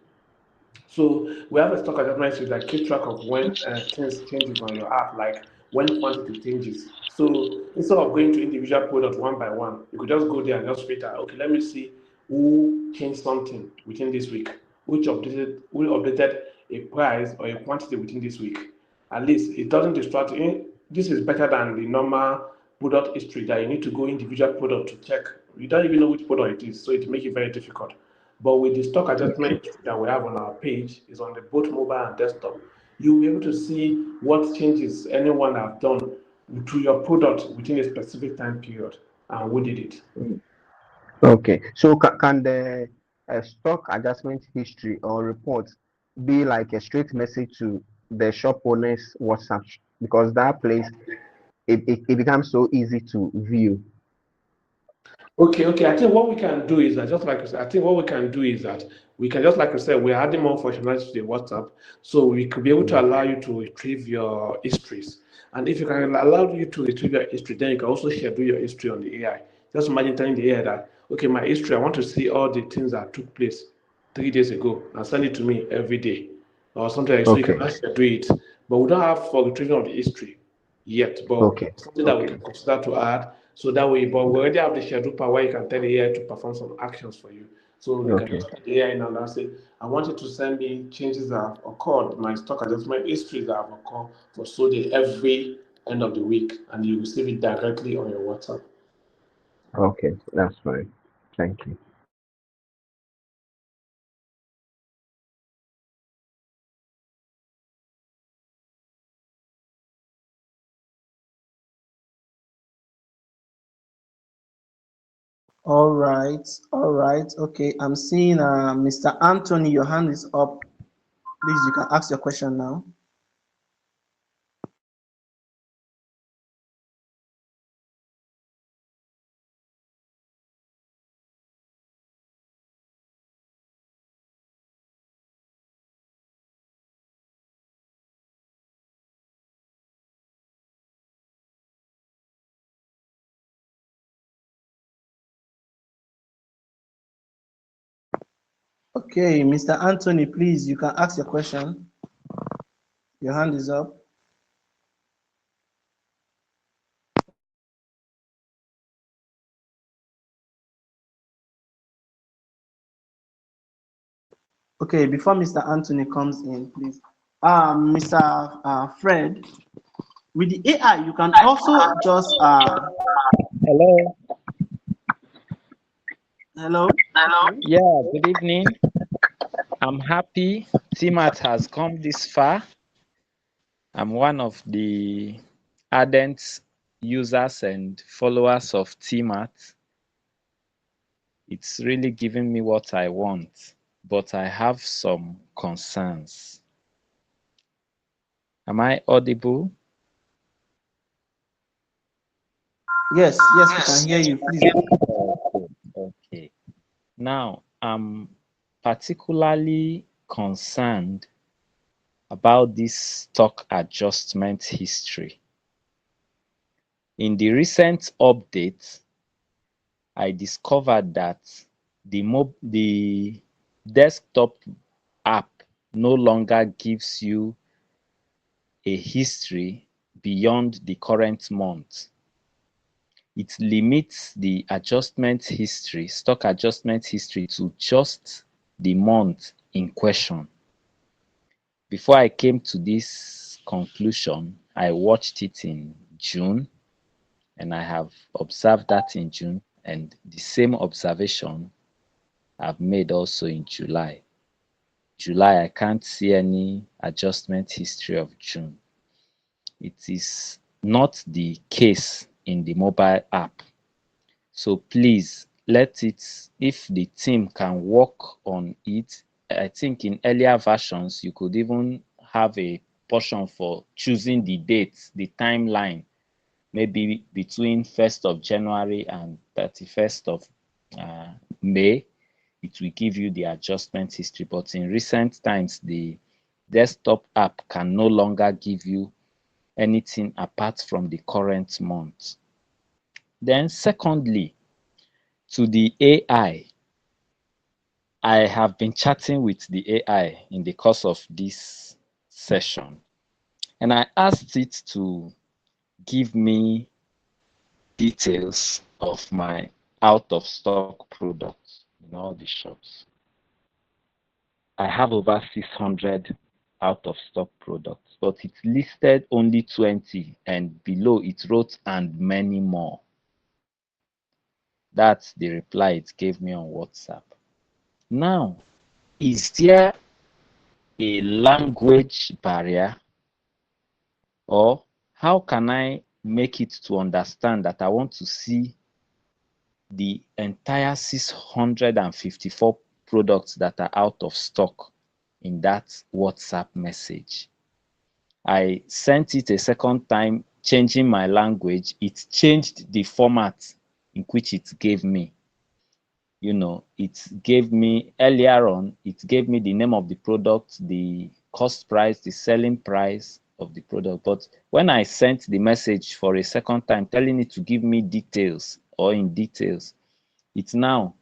So we have a stock adjustment sheet that keep track of when things changes on your app, like when quantity changes. So instead of going to individual products one by one, you could just go there and just filter. Okay, let me see who changed something within this week, who updated a price or a quantity within this week. At least it doesn't distract you. This is better than the normal product history that you need to go individual product to check. You don't even know which product it is, so it makes it very difficult. But with the stock adjustment that we have on our page, is on the both mobile and desktop. You'll be able to see what changes anyone have done to your product within a specific time period and who did it. Okay, so can the stock adjustment history or report be like a straight message to the shop owner's WhatsApp? Because that place, it becomes so easy to view. Okay. I think what we can do is that, just like I said, I think what we can do is that we can, just like I said, we're adding more functionality to the WhatsApp, so we could be able to allow you to retrieve your histories. And if you can allow you to retrieve your history, then you can also schedule your history on the AI. Just imagine telling the AI that, okay, my history, I want to see all the things that took place 3 days ago, and send it to me every day or something like, so you can Okay, actually do it. But we don't have for retrieving of the history yet, but okay, something that we okay, can consider to add. So that way, but we already have the schedule part where you can tell the AI to perform some actions for you. So you can okay, just tell the AI now and say, I want you to send me changes that have occurred, my stock adjustment history that have occurred for so day every end of the week, and you receive it directly on your WhatsApp. okay. That's fine. Thank you. All right. Okay, I'm seeing Mr. Anthony, your hand is up. Please, you can ask your question now. Okay, Mr. Anthony, please, you can ask your question. Your hand is up. Okay, before Mr. Anthony comes in, please. Mr. Fred, with the AI, you can also just Hello. hello. Yeah, good evening. I'm happy Timart has come this far. I'm one of the ardent users and followers of Timart. It's really giving me what I want, but I have some concerns. Am I audible? Yes, we can hear you. Please. Okay, okay. Now, I'm particularly concerned about this stock adjustment history. In the recent update, I discovered that the desktop app no longer gives you a history beyond the current month. It limits the adjustment history, stock adjustment history, to just the month in question. Before I came to this conclusion, I watched it in June, and I have observed that in June, and the same observation I've made also in July. July, I can't see any adjustment history of June. It is not the case in the mobile app. So please let it, if the team can work on it. I think in earlier versions, you could even have a portion for choosing the date, the timeline, maybe between 1st of January and 31st of May. It will give you the adjustment history. But in recent times, the desktop app can no longer give you anything apart from the current month. Then secondly, to the AI, I have been chatting with the AI in the course of this session, and I asked it to give me details of my out of stock products in all the shops. I have over 600 out of stock products, but it listed only 20, and below it wrote "and many more." That's the reply it gave me on WhatsApp. Now, is there a language barrier, or how can I make it to understand that I want to see the entire 654 products that are out of stock in that WhatsApp message? I sent it a second time, changing my language. It changed the format in which it gave me. It gave me earlier on, it gave me the name of the product, the cost price, the selling price of the product. But when I sent the message for a second time, telling it to give me details or in details, it now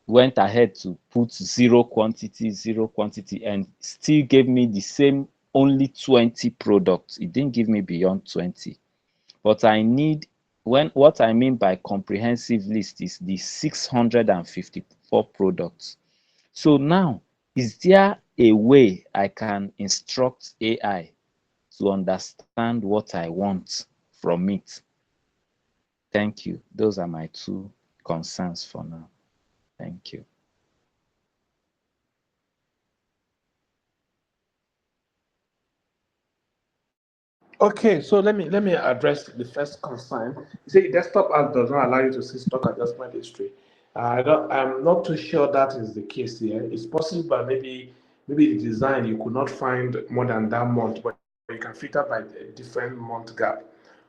went ahead to put zero quantity, and still gave me the same only 20 products. It didn't give me beyond 20. But I need, what I mean by comprehensive list is the 654 products. So now, is there a way I can instruct AI to understand what I want from it? Thank you. Those are my two concerns for now. Thank you. Okay, so let me address the first concern. You say desktop app does not allow you to see stock adjustment history. I'm not too sure that is the case here. It's possible, but maybe the design you could not find more than that month, but you can filter by a different month gap.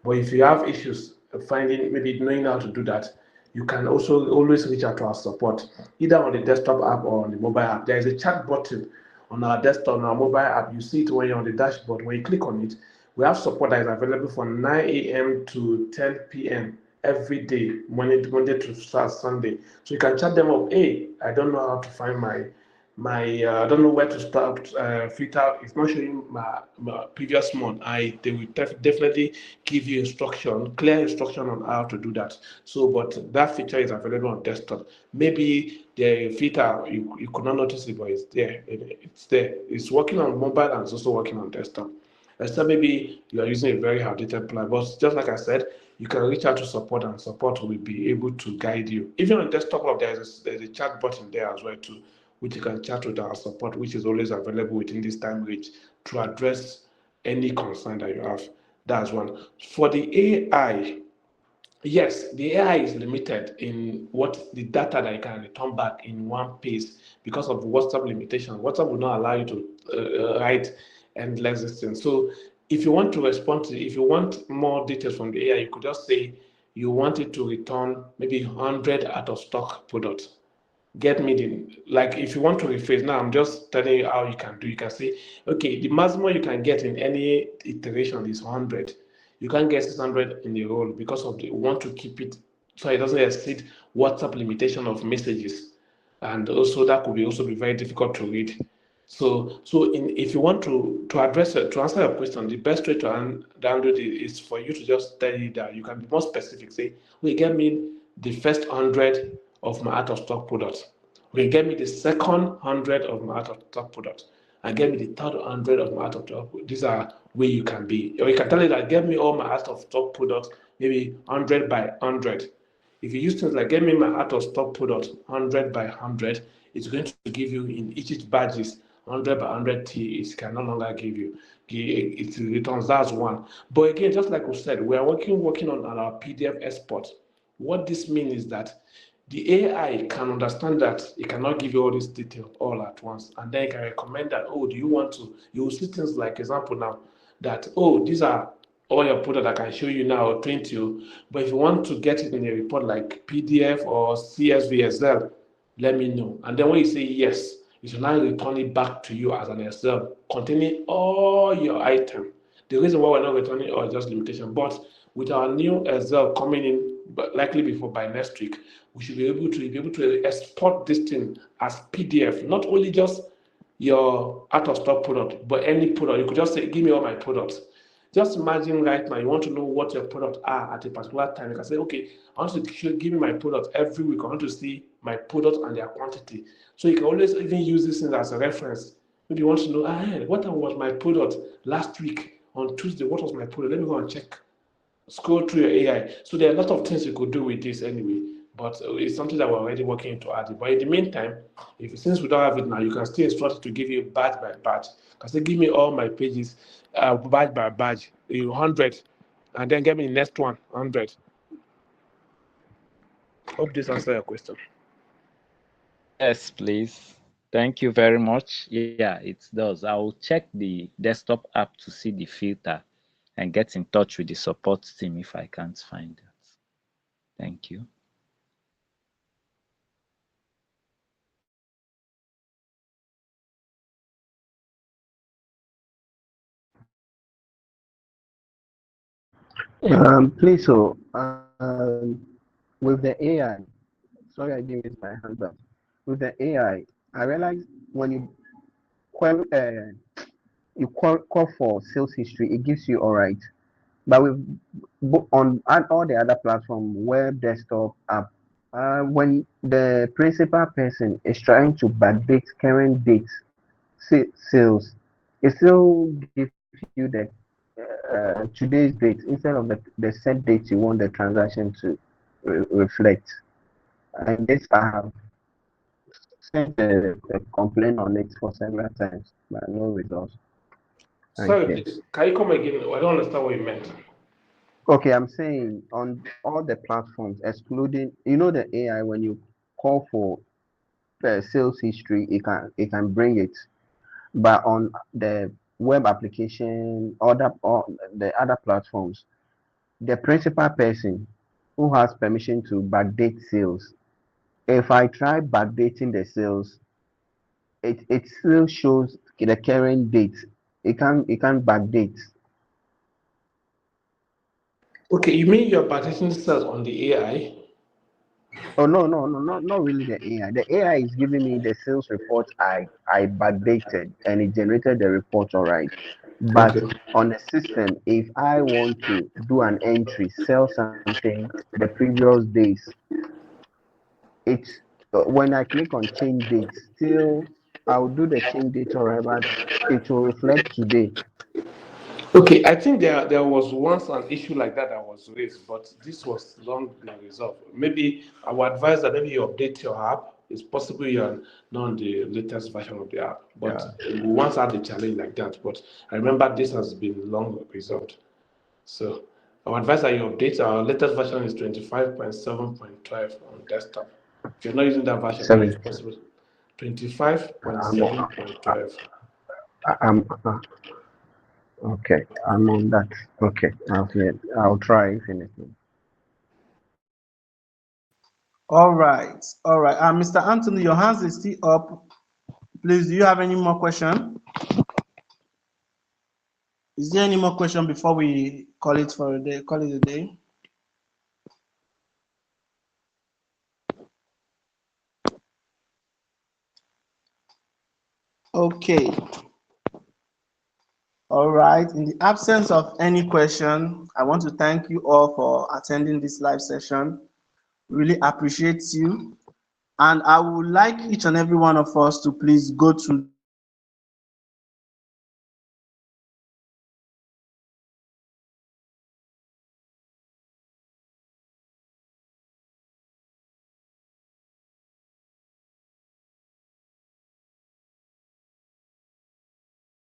But if you have issues finding, maybe knowing how to do that, you can also always reach out to our support, either on the desktop app or on the mobile app. There is a chat button on our desktop, on our mobile app. You see it when you're on the dashboard. When you click on it, we have support that is available from 9 a.m. to 10 p.m. every day, Monday to Sunday. So you can chat them up. Hey, I don't know how to find I don't know where to start filter. It's not showing my previous month. They will definitely give you clear instruction on how to do that. So, but that feature is available on desktop. Maybe the filter you could not notice it, but it's there. It's there. It's working on mobile and it's also working on desktop. Except maybe you are using a very outdated plan. But just like I said, you can reach out to support and support will be able to guide you. Even on desktop app, there's a chat button there as well too, which you can chat with our support, which is always available within this time range to address any concern that you have. That's one. For the AI, Yes, the AI is limited in what the data that you can return back in one piece because of WhatsApp limitation. WhatsApp will not allow you to write endless distance. So if you want to respond to, if you want more details from the AI, you could just say you want it to return maybe 100 out of stock products. Get me the, like, if you want to rephrase, now I'm just telling you how you can do. You can say, okay, the maximum you can get in any iteration is 100. You can't get 600 in a row because of the, we want to keep it so it doesn't exceed WhatsApp limitation of messages, and also that could be also be very difficult to read. So if you want to address it, to answer your question, the best way to handle it is for you to just tell you that you can be more specific. Say, "We get me the first 100 of my out of stock products. We get me the second 100 of my out of stock products, and get me the third 100 of my out of stock." These are where you can be, or you can tell it that get me all my out of stock products, maybe 100 by 100. If you use things like get me my out of stock product 100 by 100, it's going to give you in each badges 100 by 100 T. It can no longer give you. It returns, that's one. But again, just like we said, we are working on our PDF export. What this means is that the AI can understand that it cannot give you all this detail all at once, and then it can recommend that, oh, do you want to? You will see things like example now that, oh, these are all your product I can show you now or print you. But if you want to get it in a report like PDF or CSV Excel, let me know. And then when you say yes, it will now return it back to you as an Excel containing all your item. The reason why we're not returning all is just limitation. But with our new Excel coming in, but likely before by next week, we should be able to export this thing as PDF, not only just your out of stock product, but any product. You could just say, give me all my products. Just imagine right now, you want to know what your products are at a particular time. You can say, okay, I want to give me my product every week. I want to see my products and their quantity. So you can always even use this thing as a reference. Maybe you want to know, what was my product last week on Tuesday? What was my product? Let me go and check. Scroll through your AI. So there are a lot of things you could do with this anyway, but it's something that we're already working into adding. But in the meantime, if since we don't have it now, you can still instruct it to give you badge by badge. You can say, give me all my pages, badge by badge, 100, and then get me the next one, 100. Hope this answers your question. Yes, please. Thank you very much. Yeah, it does. I will check the desktop app to see the filter and get in touch with the support team if I can't find it. Thank you. Please, so with the AI, sorry I didn't raise my hand up. With the AI, realized when you query, call for sales history, it gives you all right. But with on all the other platform, web, desktop, app, when the principal person is trying to backdate current date sales, it still give you the today's date instead of the set date you want the transaction to reflect. And this I have sent a complaint on it for several times, but no results. Thank Sorry, you. please. Can you come again? I don't understand what you meant. Okay, I'm saying on all the platforms, excluding the AI, when you call for sales history, it can bring it, but on the web application, or the other platforms, the principal person who has permission to backdate sales. If I try backdating the sales, it still shows the current date. It can backdate. Okay, you mean your partition cells on the AI? Oh no, no, no, not really the AI. The AI is giving me the sales report I backdated and it generated the report all right. But Okay. on the system, if I want to do an entry, sell something the previous days, it's when I click on change date, still I'll do the change date all right, but it will reflect today. Okay, I think there was once an issue like that was raised, but this was long been resolved. Maybe I would advise that maybe you update your app. It's possible you're not on the latest version of the app, but Yeah. we once had a challenge like that. But I remember this has been long resolved. So, Our advice that you update. Our latest version is 25.7.12 on desktop. If you're not using that version, then it's 7. possible. I'm on, 25.7.12. I'm okay. I'm on that. Okay. I'll try infinitely. All right. All right. Mr. Anthony, your hands is still up. Please, do you have any more question? Is there any more question before we call it for a day? Call it a day. Okay. All right. In the absence of any question, I want to thank you all for attending this live session. Really appreciate you. And I would like each and every one of us to please go to